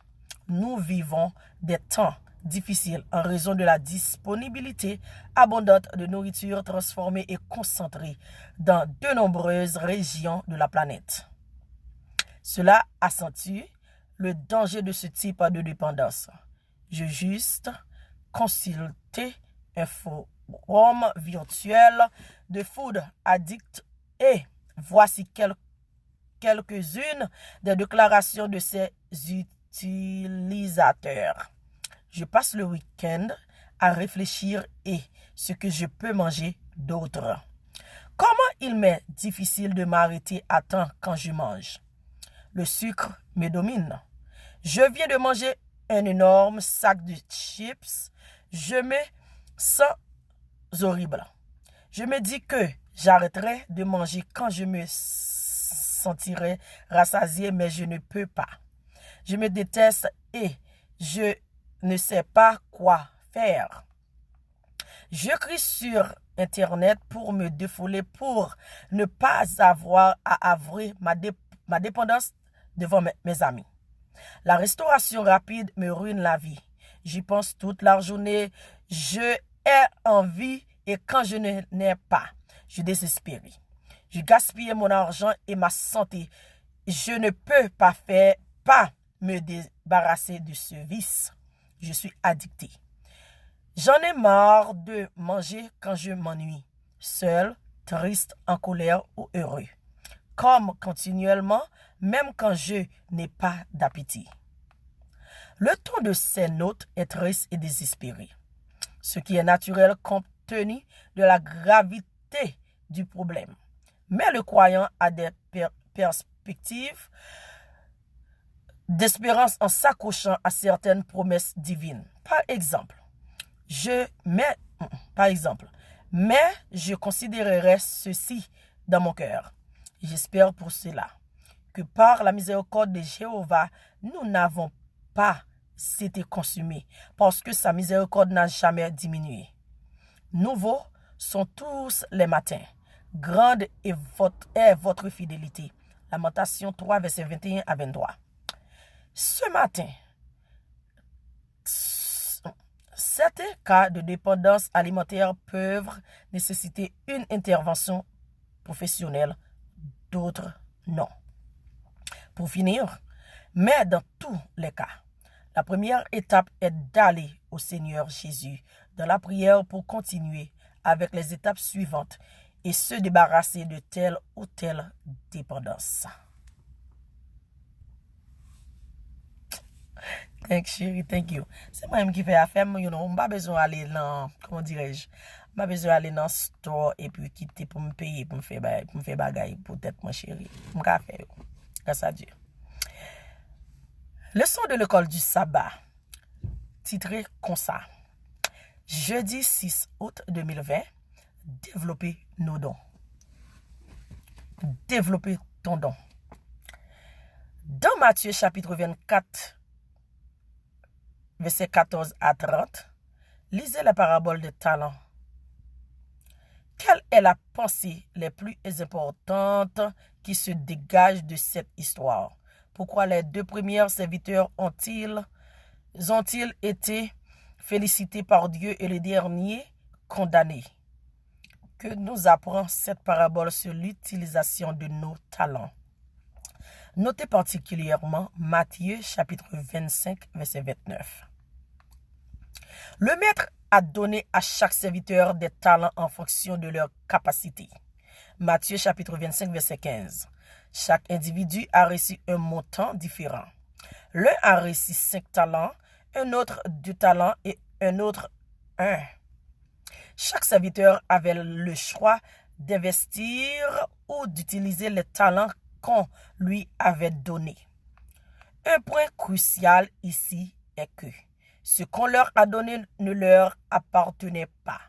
Nous vivons des temps difficiles en raison de la disponibilité abondante de nourriture transformée et concentrée dans de nombreuses régions de la planète. Cela accentue le danger de ce type de dépendance. J'ai juste consulté un forum virtuel de Food Addict et voici quelques-unes des déclarations de ces utilisateur. Je passe le week-end à réfléchir et ce que je peux manger d'autre. Comment il m'est difficile de m'arrêter à temps quand je mange. Le sucre me domine. Je viens de manger un énorme sac de chips. Je me sens horrible. Je me dis que j'arrêterai de manger quand je me sentirai rassasié, mais je ne peux pas. Je me déteste et je ne sais pas quoi faire. Je crie sur Internet pour me défouler, pour ne pas avoir à avouer ma dépendance devant mes amis. La restauration rapide me ruine la vie. J'y pense toute la journée. Je ai envie et quand je n'ai pas, je désespère. Je gaspille mon argent et ma santé. Je ne peux pas me débarrasser de ce vice. Je suis addicté. J'en ai marre de manger quand je m'ennuie, seul, triste, en colère ou heureux. Comme continuellement, même quand je n'ai pas d'appétit. Le ton de ces notes est triste et désespéré, ce qui est naturel compte tenu de la gravité du problème. Mais le croyant a des perspectives d'espérance en s'accrochant à certaines promesses divines. Mais je considérerai ceci dans mon cœur. J'espère pour cela que par la miséricorde de Jéhovah, nous n'avons pas été consumés parce que sa miséricorde n'a jamais diminué. Nouveaux sont tous les matins. Grande est votre fidélité. Lamentation 3, versets 21 à 23. Ce matin, certains cas de dépendance alimentaire peuvent nécessiter une intervention professionnelle, d'autres non. Pour finir, mais dans tous les cas, la première étape est d'aller au Seigneur Jésus dans la prière pour continuer avec les étapes suivantes et se débarrasser de telle ou telle dépendance. Thank you. C'est moi-même qui fais affaire, on pas besoin d'aller dans, comment dirais-je, pas besoin d'aller dans le store et puis quitter pour me payer, pour me faire bagaille, peut-être, mon chéri. Je vais faire, grâce à Dieu. Leçon de l'école du sabbat, titré comme ça. Jeudi 6 août 2020, développer nos dons. Développer ton don. Dans Matthieu chapitre 24, versets 14 à 30, lisez la parabole des talents. Quelle est la pensée les plus importantes qui se dégage de cette histoire? Pourquoi les deux premiers serviteurs ont-ils été félicités par Dieu et les derniers condamnés? Que nous apprend cette parabole sur l'utilisation de nos talents? Notez particulièrement Matthieu chapitre 25, verset 29. Le maître a donné à chaque serviteur des talents en fonction de leur capacité. Matthieu chapitre 25, verset 15. Chaque individu a reçu un montant différent. L'un a reçu 5 talents, un autre 2 talents et un autre 1. Chaque serviteur avait le choix d'investir ou d'utiliser les talents qu'on lui avait donnés. Un point crucial ici est que ce qu'on leur a donné ne leur appartenait pas.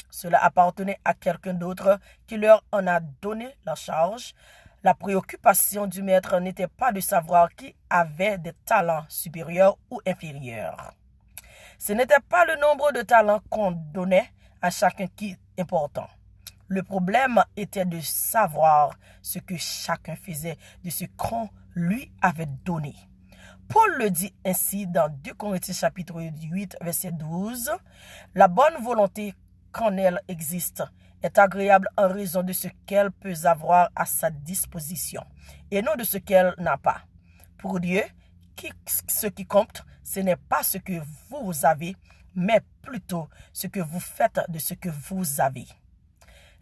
Cela appartenait à quelqu'un d'autre qui leur en a donné la charge. La préoccupation du maître n'était pas de savoir qui avait des talents supérieurs ou inférieurs. Ce n'était pas le nombre de talents qu'on donnait à chacun qui est important. Le problème était de savoir ce que chacun faisait de ce qu'on lui avait donné. Paul le dit ainsi dans 2 Corinthiens chapitre 8, verset 12. La bonne volonté, quand elle existe, est agréable en raison de ce qu'elle peut avoir à sa disposition et non de ce qu'elle n'a pas. Pour Dieu, ce qui compte, ce n'est pas ce que vous avez, mais plutôt ce que vous faites de ce que vous avez.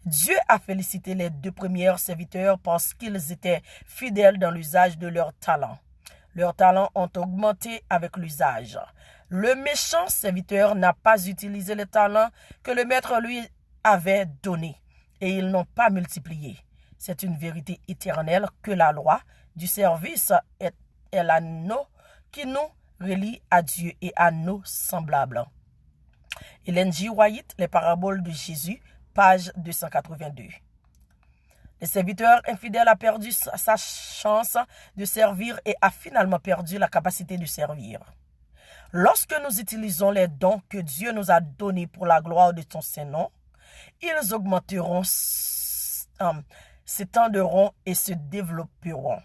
Dieu a félicité les deux premiers serviteurs parce qu'ils étaient fidèles dans l'usage de leurs talents. Leurs talents ont augmenté avec l'usage. Le méchant serviteur n'a pas utilisé les talents que le maître lui avait donnés, et ils n'ont pas multiplié. C'est une vérité éternelle que la loi du service est l'anneau qui nous relie à Dieu et à nos semblables. Ellen G. White, Les paraboles de Jésus, page 282. Le serviteur infidèle a perdu sa chance de servir et a finalement perdu la capacité de servir. Lorsque nous utilisons les dons que Dieu nous a donnés pour la gloire de son Saint-Nom, ils augmenteront, s'étendront et se développeront.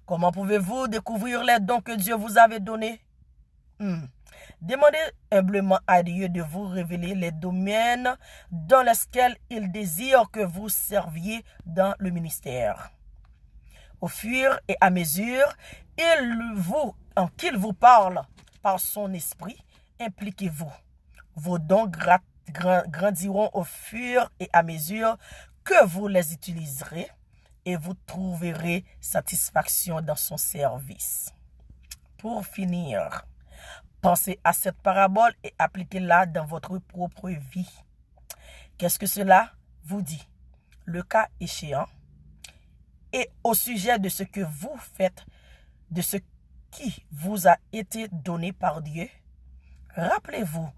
Comment pouvez-vous découvrir les dons que Dieu vous avait donnés? Demandez humblement à Dieu de vous révéler les domaines dans lesquels il désire que vous serviez dans le ministère. Au fur et à mesure qu'il vous parle par son esprit, impliquez-vous. Vos dons grandiront au fur et à mesure que vous les utiliserez et vous trouverez satisfaction dans son service. Pour finir, pensez à cette parabole et appliquez-la dans votre propre vie. Qu'est-ce que cela vous dit? Le cas échéant, et au sujet de ce que vous faites, de ce qui vous a été donné par Dieu, rappelez-vous,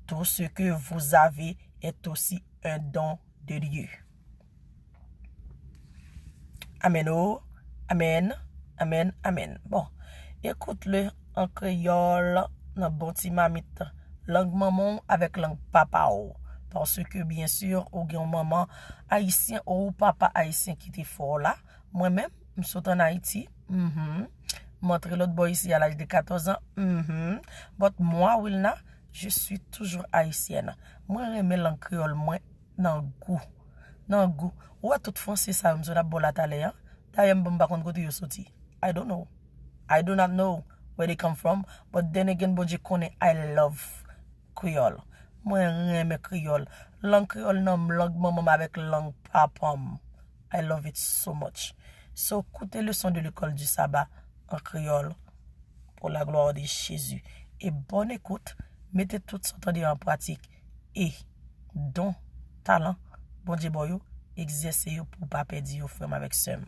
tout ce que vous avez est aussi un don de Dieu. Amen. Oh, amen, amen, amen. Bon, écoute-le en créole, dans bon petit mamite, langue maman avec langue papa. Parce que bien sûr, au grand maman haïtien ou papa haïtien qui était fort là. Moi-même, je suis en Haïti. Montre l'autre boy ici à l'âge de 14 ans. But moi, Wilna, je suis toujours haïtienne. Moi, j'aime langue créole, moi, dans goût. Dans goût. Ou à toute français, ça, je suis bon à t'aller. D'ailleurs, je ne sais pas quand tu es sorti. I don't know. I do not know where they come from. But then again, bon, je connais, I love créole. Moi, j'aime créole. Langue créole, non, langue maman avec langue papam. I love it so much. So, écoutez le son de l'école du sabbat en créole pour la gloire de Jésus. Et bonne écoute, mettez tout ce temps en pratique. Et, don, talent, bon Dieu, boyo, exercez pour ne pas perdre vos frères avec somme.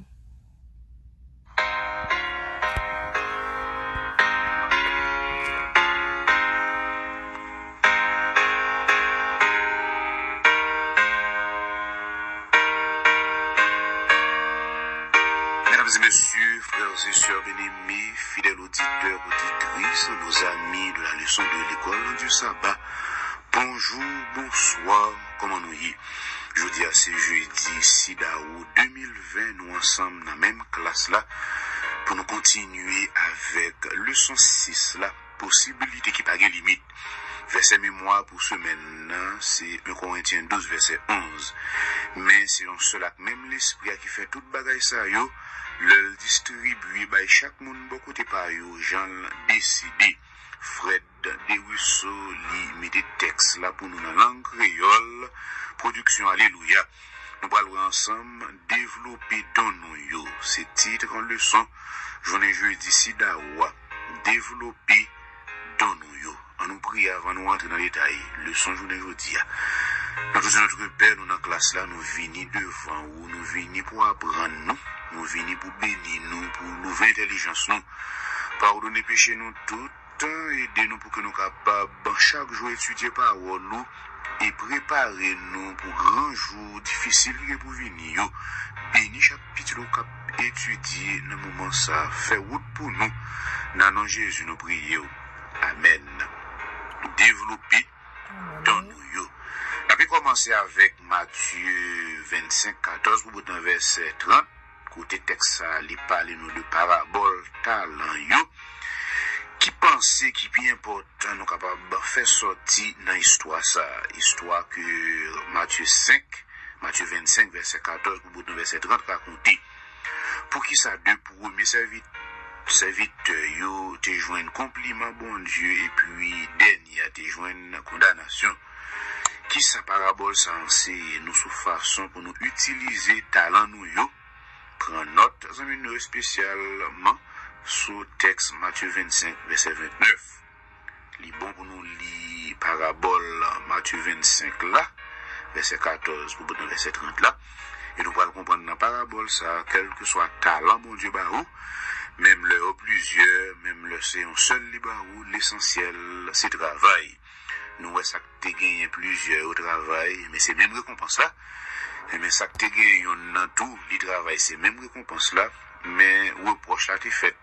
Mesdames et messieurs, frères et sœurs bien-aimés, fidèles auditeurs, auditrices, nos amis de la leçon de l'école du sabbat, bonjour, bonsoir, comment nous y? Jeudi à ce jeudi 6 août 2020, nous ensemble dans la même classe là, pour nous continuer avec leçon 6 là, possibilité qui n'a pas de limite. Verset mémoire pour semaine, c'est 1 Corinthiens 12, verset 11. Mais c'est un seul acte, même l'esprit qui fait toute bagaille ça, yo, le distribuer by chaque monde beaucoup de par yo, Jean décidé. Fred Desruisseaux li met des textes là pour nous dans la langue créole, production alléluia. Nous parlons ensemble, développer dans nous yo. C'est titre en leçon, journée jeudi 6 d'août, développer dans nous yo. On nous prie avant nous entrer dans les détails. Leçon journée jeudi. Notre Père, nous dans la classe là, nous venons devant ou nous venons pour apprendre nous venons pour bénir nous, pour l'ouvrir intelligence nous, pardonner péché nous tout, aider nous pour que nous capables chaque jour étudier parole nous et préparer nous pour grand jour difficile pour venir. Bénis chaque petit nous cap étudier dans le moment ça, fait route pour nous. Dans nom Jésus nous prions. Amen. Développer dans nous. On va commencer avec Matthieu 25, 14 pour bout verset 30. Côté texte ça, il parle nous de parabole talent yo. Qui pensait qui bien important nous capable faire sortir dans l'histoire ça, histoire que Matthieu 25 verset 14 pour bout verset 30 raconter. Pour qui ça deux premiers serviteurs yo te joindre compliment bon Dieu et puis dernier te joindre condamnation. Qui sa parabole ça c'est nous sous façon pour nous utiliser talent nous yo. Prends note, amis nous spécialement sous texte Matthieu 25, verset 29. Li bon pour nous lire parabole Matthieu 25 là, verset 14 pour nous verset 30 là. Et nous allons comprendre dans la parabole ça, quel que soit talent, mon Dieu, barou, même le plusieurs, même le c'est un seul libarou, l'essentiel, c'est travail. Nous, ça te gagne plusieurs au travail, mais c'est même récompense là. Mais ça te gagne dans tout, le travail, c'est même récompense là. Mais reproche là, tu fait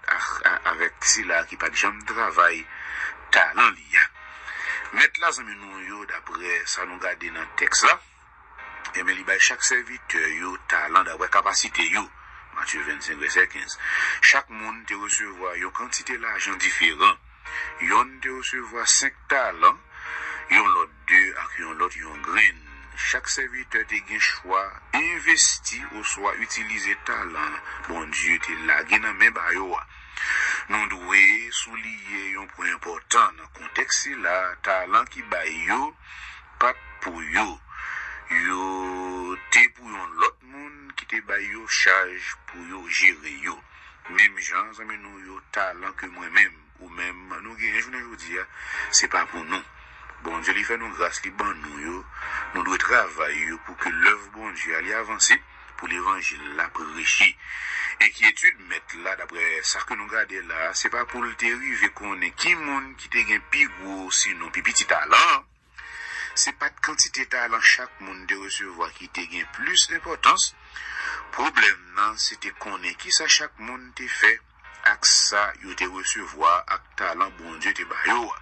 avec si là, qui pas de jamais travail, talent lié. Mettre là, nous, d'après ça, nous garder dans le texte là. Et mais chaque serviteur yo talent d'après capacité yo. Matthieu 25 verset 15. Chaque monde te recevoir yo quantité l'argent différent. Yon te recevoir 5 talents, yon l'autre 2 ak yon l'autre yon grain. Chaque serviteur te gen choix investi ou soit utiliser talent. Bon Dieu te lagé nan men ba yo. Nous devons souligner un point important dans le contexte là, talent qui ba yo pas pour yo. Yo te pour l'autre monde qui te ba yo charge pour yo gérer yo. Même gens amis nous yo talent que moi-même ou même nous gagne journée aujourd'hui, c'est pas pour nous. Bon Dieu lui fait nous grâce li ban nous yo, nous devons travailler pour que l'œuvre bon Dieu allait avancer pour l'évangile la prêcher. Inquiétude mettre là d'après ça que nous garder là, c'est pas pour le dériver qu'on est qui monde qui te gagne pi gros sinon pi petit talent. C'est pas de quantité de talent chaque monde de recevoir qui te gagne plus d'importance. Problème non, c'était qu'on est qui ça chaque monde te fait avec ça yo te recevoir avec talent bon Dieu te ba yo.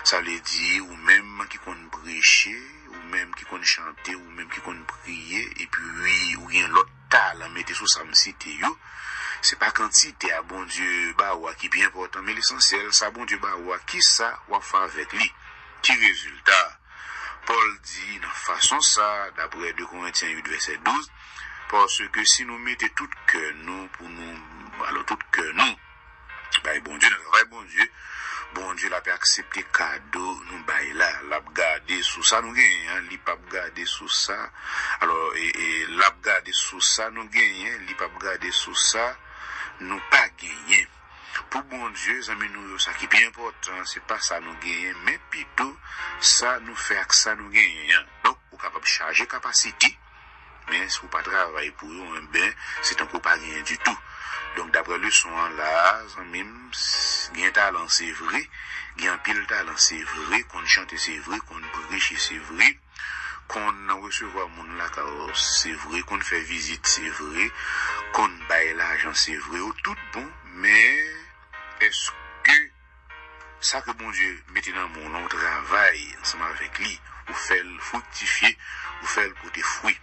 Ça veut dire ou même qui connaît prêcher, ou même qui connaît chanter, ou même qui connaît prier et puis ou bien l'autre talent mettez sous ça me citer yo. C'est pas quantité à bon Dieu ba ou qui bien important mais l'essentiel ça bon Dieu ba ou qui ça ou faire avec lui. Qui résultat Paul dit dans façon ça, d'après 2 Corinthiens 8, verset 12, parce que si nous mettons tout cœur nous, pour nous, alors tout cœur nous, bah, bon Dieu, bon Dieu l'a pas accepté cadeau, nous bail là, l'a gardé sous ça, nous gagnons, l'a pas gardé sous ça, alors, et l'a gardé sous ça, nous gagnons, l'a pas gardé sous ça, nous pas gagné. Pour bon Dieu, amis nous, ça qui est bien important, c'est pas ça nous gagnons, mais plutôt ça nous fait que ça nous gagnons. Donc, vous êtes capable de charger capacité, mais si vous pas travailler pour eux, ben, c'est un coup pas gagné du tout. Donc, d'après le son là, même, gain talent c'est vrai, gain pile talent c'est vrai, qu'on chante c'est vrai, qu'on prêche c'est vrai, qu'on recevoir mon là, c'est vrai, qu'on fait visite c'est vrai, qu'on baille l'argent c'est vrai, tout bon, mais est-ce que ça que bon Dieu mette dans mon long travail ensemble avec lui, ou fait le fructifier, ou fait le côté fruit.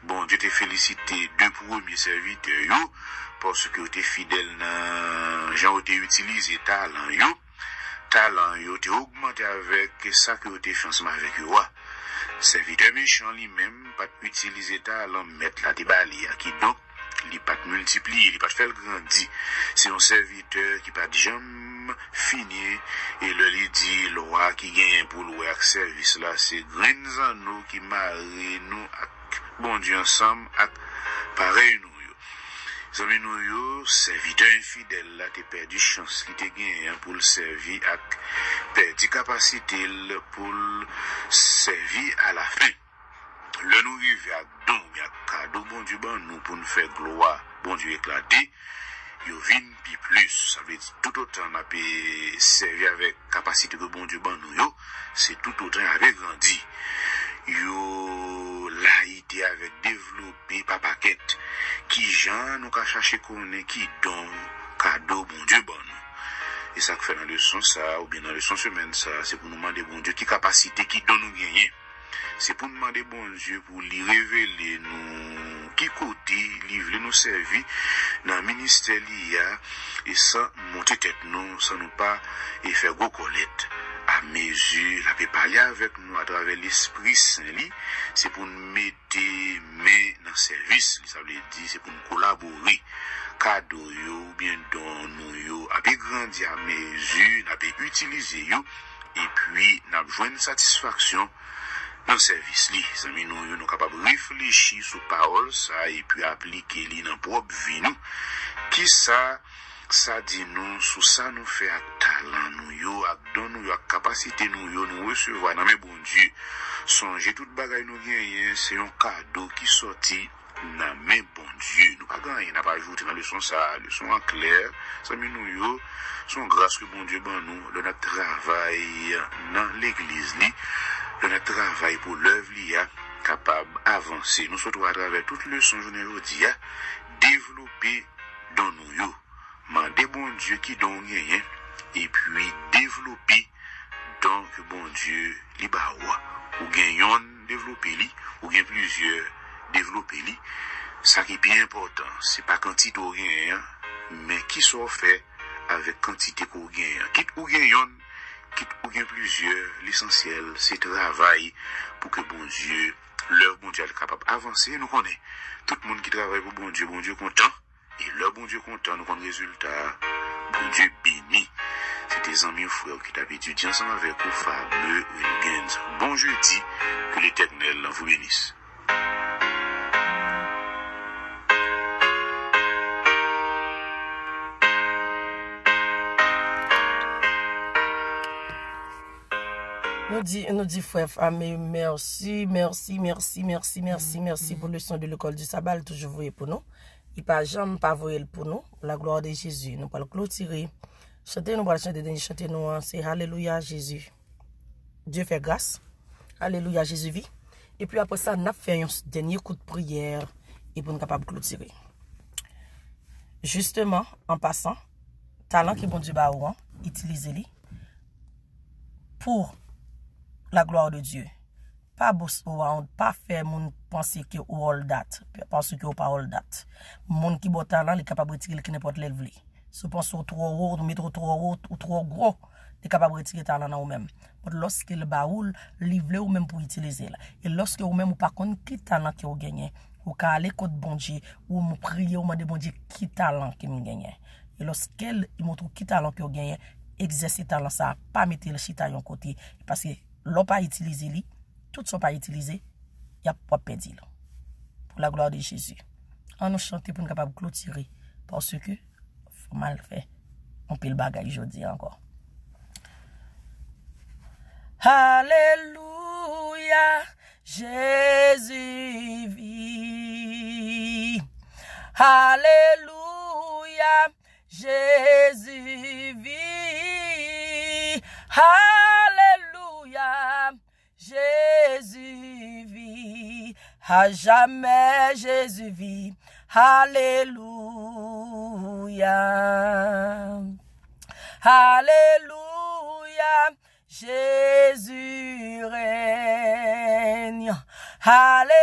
Bon Dieu te félicité 2 premiers serviteurs yo, parce que tu es fidèle dans gens te utilisé talent yo te augmenté avec ça que tu fait ensemble avec eux. Serviteur méchant lui-même pas utiliser talent mettre la débali qui donc il pas multiplier, il pas faire grandir. C'est un serviteur qui pas jamais fini et le dit le roi qui gagne pour le service là, c'est grains en nous qui marie nous bon Dieu ensemble avec pareil nous. Zami nous yo, serviteur infidèle là, te perdu chance qui te gagne pour le servir avec perdu capacité pour le servir à la fin. Le nous rive à don, à cadeau, bon Dieu, bon nous pour nous faire gloire, bon Dieu éclaté, yo vin pi plus, ça veut dire tout autant n'a pas servi avec capacité que bon Dieu, bon nous yo, c'est tout autant avec grandi. Yo là été avec développé par paquette, qui gens nous ka chercher connaît qui don cadeau, bon Dieu, bon nous. Et ça que fait dans le leçon ça, ou bien dans le leçon semaine ça, c'est pour nous demander bon Dieu qui capacité, qui donne nous gagner. C'est pour demander bon Dieu pour lui révéler nous qui côté livrer nous servir dans le ministère liya et sans monter tête nous sans nous pas et faire gros colette à mesure la peut parler avec nous à travers l'Esprit Saint li, c'est pour nous mettre main dans service, ça veut dire c'est pour nous collaborer cadeau yo ou bien don nous yo a bien grandir à mesure n'a peut utiliser yo et puis n'a besoin de satisfaction dans le service li, amis nous capable réfléchir sur parole ça et puis appliquer li dans propre vie nous qui ça ça dit nous, sous ça nous fait à talent nous, yo, à don nous, à capacité nous, yo, nous recevoir, non mais bon Dieu, songez toute bagaille nous gagner, c'est un cadeau qui sortit, non mais bon Dieu, nous pas gagné, n'a pas ajouté dans leçon ça, leçon en clair, ça met nous, yo, son grâce que bon Dieu, ben nous, le notre travail dans l'église, le notre travail pour l'œuvre, capable d'avancer, nous sommes à travers toute leçon, journée aujourd'hui, développer dans nous, yo. Mandez bon Dieu qui donne rien et puis développer donc bon Dieu li ba ou gagnons développer li ou gagne plusieurs développer li ça qui est bien important c'est pas quantité ou rien mais qui soit fait avec quantité qu'on gagne quitte ou gagnons quitte ou gagne plusieurs l'essentiel c'est travail pour que bon Dieu leur bon Dieu est capable d'avancer nous connaît tout le monde qui travaille pour bon Dieu content. Et le bon Dieu content, nous avons le résultat. Bon Dieu béni. C'est tes amis frères qui t'avaient étudié ensemble avec vous, fameux Wilkins. Bon jeudi, que l'Éternel vous bénisse. Nous dit frère, famille, merci pour le son de l'école du sabbat, toujours voyé pour nous. Il pas jamais pas voyer pour nous, la gloire de Jésus. Nous pas le clôturer. Chanter nous pas chanter, chanter nous, c'est Alléluia Jésus. Dieu fait grâce. Alléluia Jésus vit. Et puis après ça, nous fait un dernier coup de prière et pour nous capable de clôturer. Justement, en passant, talent qui bon Dieu ba ou, utilisez-les pour la gloire de Dieu. Pas faire moun penser que ou all that parce que ou pas all that. Moun qui bon talent, il capable de retirer qui n'importe level. Si pense au trop haut, ou mettre trop haut ou trop gros, il capable de retirer talent dans ou même. Lorsque le baoul livre ou même pour utiliser là. Et lorsque ou même ou pas connait qui talent qui ou gagné, ou ka aller côté bon Dieu ou me prier ou demander bon Dieu qui talent qui me gagné. Et lorsqu'elle il montre qui talent qui ou gagné, exercer talent ça, pas mettre le chita yon côté parce que l'on pas utiliser li tout sont pas utilisés, il y a pas perdu. Pour la gloire de Jésus. On nous chanter pour nous capable clôturer parce que faut mal faire. On peut le bagaille aujourd'hui encore. Alléluia, Jésus vit. Alléluia, Jésus vit. Alléluia. Jésus vit, à jamais Jésus vit, Alléluia, Alléluia, Jésus règne, Alléluia,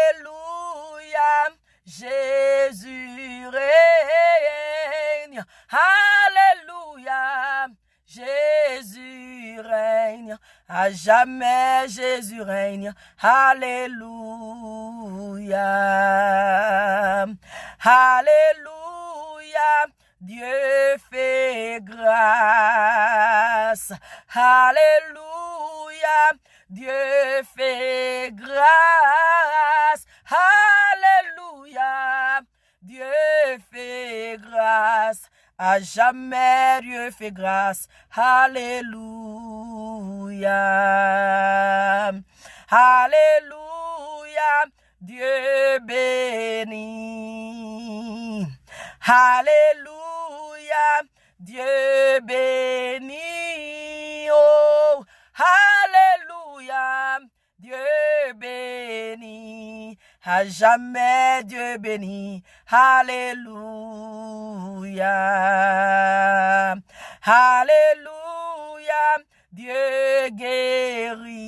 Jésus règne, Alléluia, Jésus règne, à jamais Jésus règne, Alléluia, Alléluia, Dieu fait grâce, Alléluia, Dieu fait grâce, Alléluia, Dieu fait grâce. À jamais Dieu fait grâce. Alléluia. Alléluia. Dieu bénit. Alléluia. Dieu bénit. Oh. Alléluia. Dieu bénit. À jamais Dieu bénit. Alléluia. Alléluia. Dieu guérit.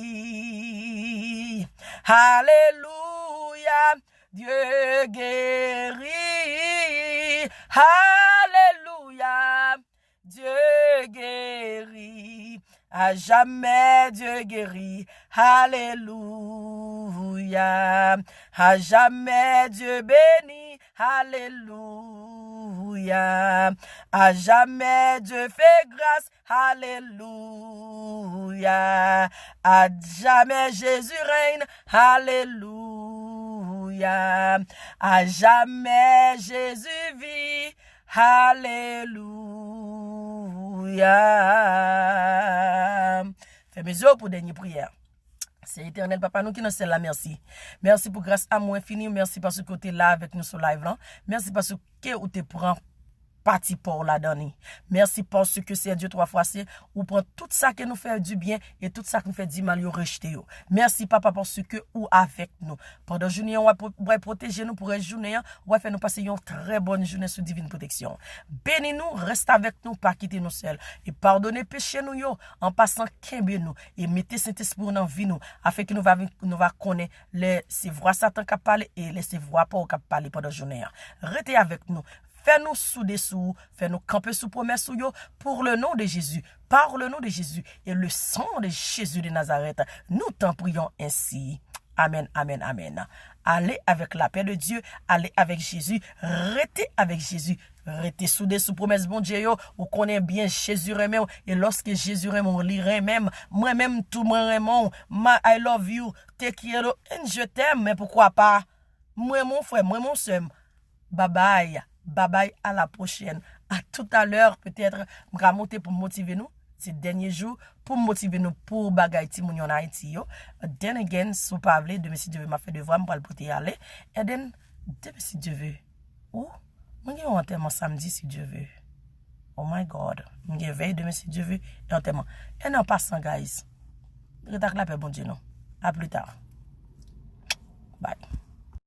Alléluia. Dieu guérit. Alléluia. Dieu guérit. À jamais Dieu guérit. Alléluia. À jamais Dieu bénit. Alléluia. À jamais Dieu fait grâce. Alléluia. À jamais Jésus règne. Alléluia. À jamais Jésus vit. Alléluia. Fais mes yeux pour dernière prière. C'est éternel papa nous qui nous sommes là, merci. Merci pour grâce à moi infini, merci parce que tu es là avec nous sur live là. Merci parce que tu te prends parti pour la donner. Merci parce que c'est Dieu trois fois c'est ou prend tout ça qui nous fait du bien et tout ça qui nous fait du mal, rejeter. Merci papa parce que ou avec nous. Pendant journée on va protéger nous pour une journée, on va faire nous passer une très bonne journée sous divine protection. Bénis-nous, reste avec nous, pas quitter nous seuls et pardonnez péché nous yo en passant kembe nous et mettez Saint-Esprit dans vie nous afin que nous va connaître les c'est voix Satan qui parle et les c'est voix pas qui parler pendant journée. Restez avec nous. Fais-nous sous-dessous, fais-nous camper sous promesse pour le nom de Jésus, par le nom de Jésus et le sang de Jésus de Nazareth. Nous t'en prions ainsi. Amen, amen, amen. Allez avec la paix de Dieu, allez avec Jésus, restez avec Jésus. Restez soudés sous promesse bon Dieu, ou connaît bien Jésus remet et lorsque Jésus remet, on lirait même, moi-même tout moi remet, I love you, te quiero, je t'aime, mais pourquoi pas? Moi mon frère, moi mon soeur, bye bye. Bye bye, à la prochaine. À tout à l'heure, peut-être, je vais monter pour motiver nous. Ces derniers jours, pour motiver nous pour bagaille ti moun yon Haïti yo. Then again, si vous parlez de si Dieu veut m'a fait devoir, je vais le aller. Et then, de si Dieu veut. Ou, je vais un enterrement samedi si Dieu veut. Oh my God. Je vais veille demain si Dieu veut. Et enterrement. Et en passant, guys. Je vais la paix, bon Dieu, non. À plus tard. Bye.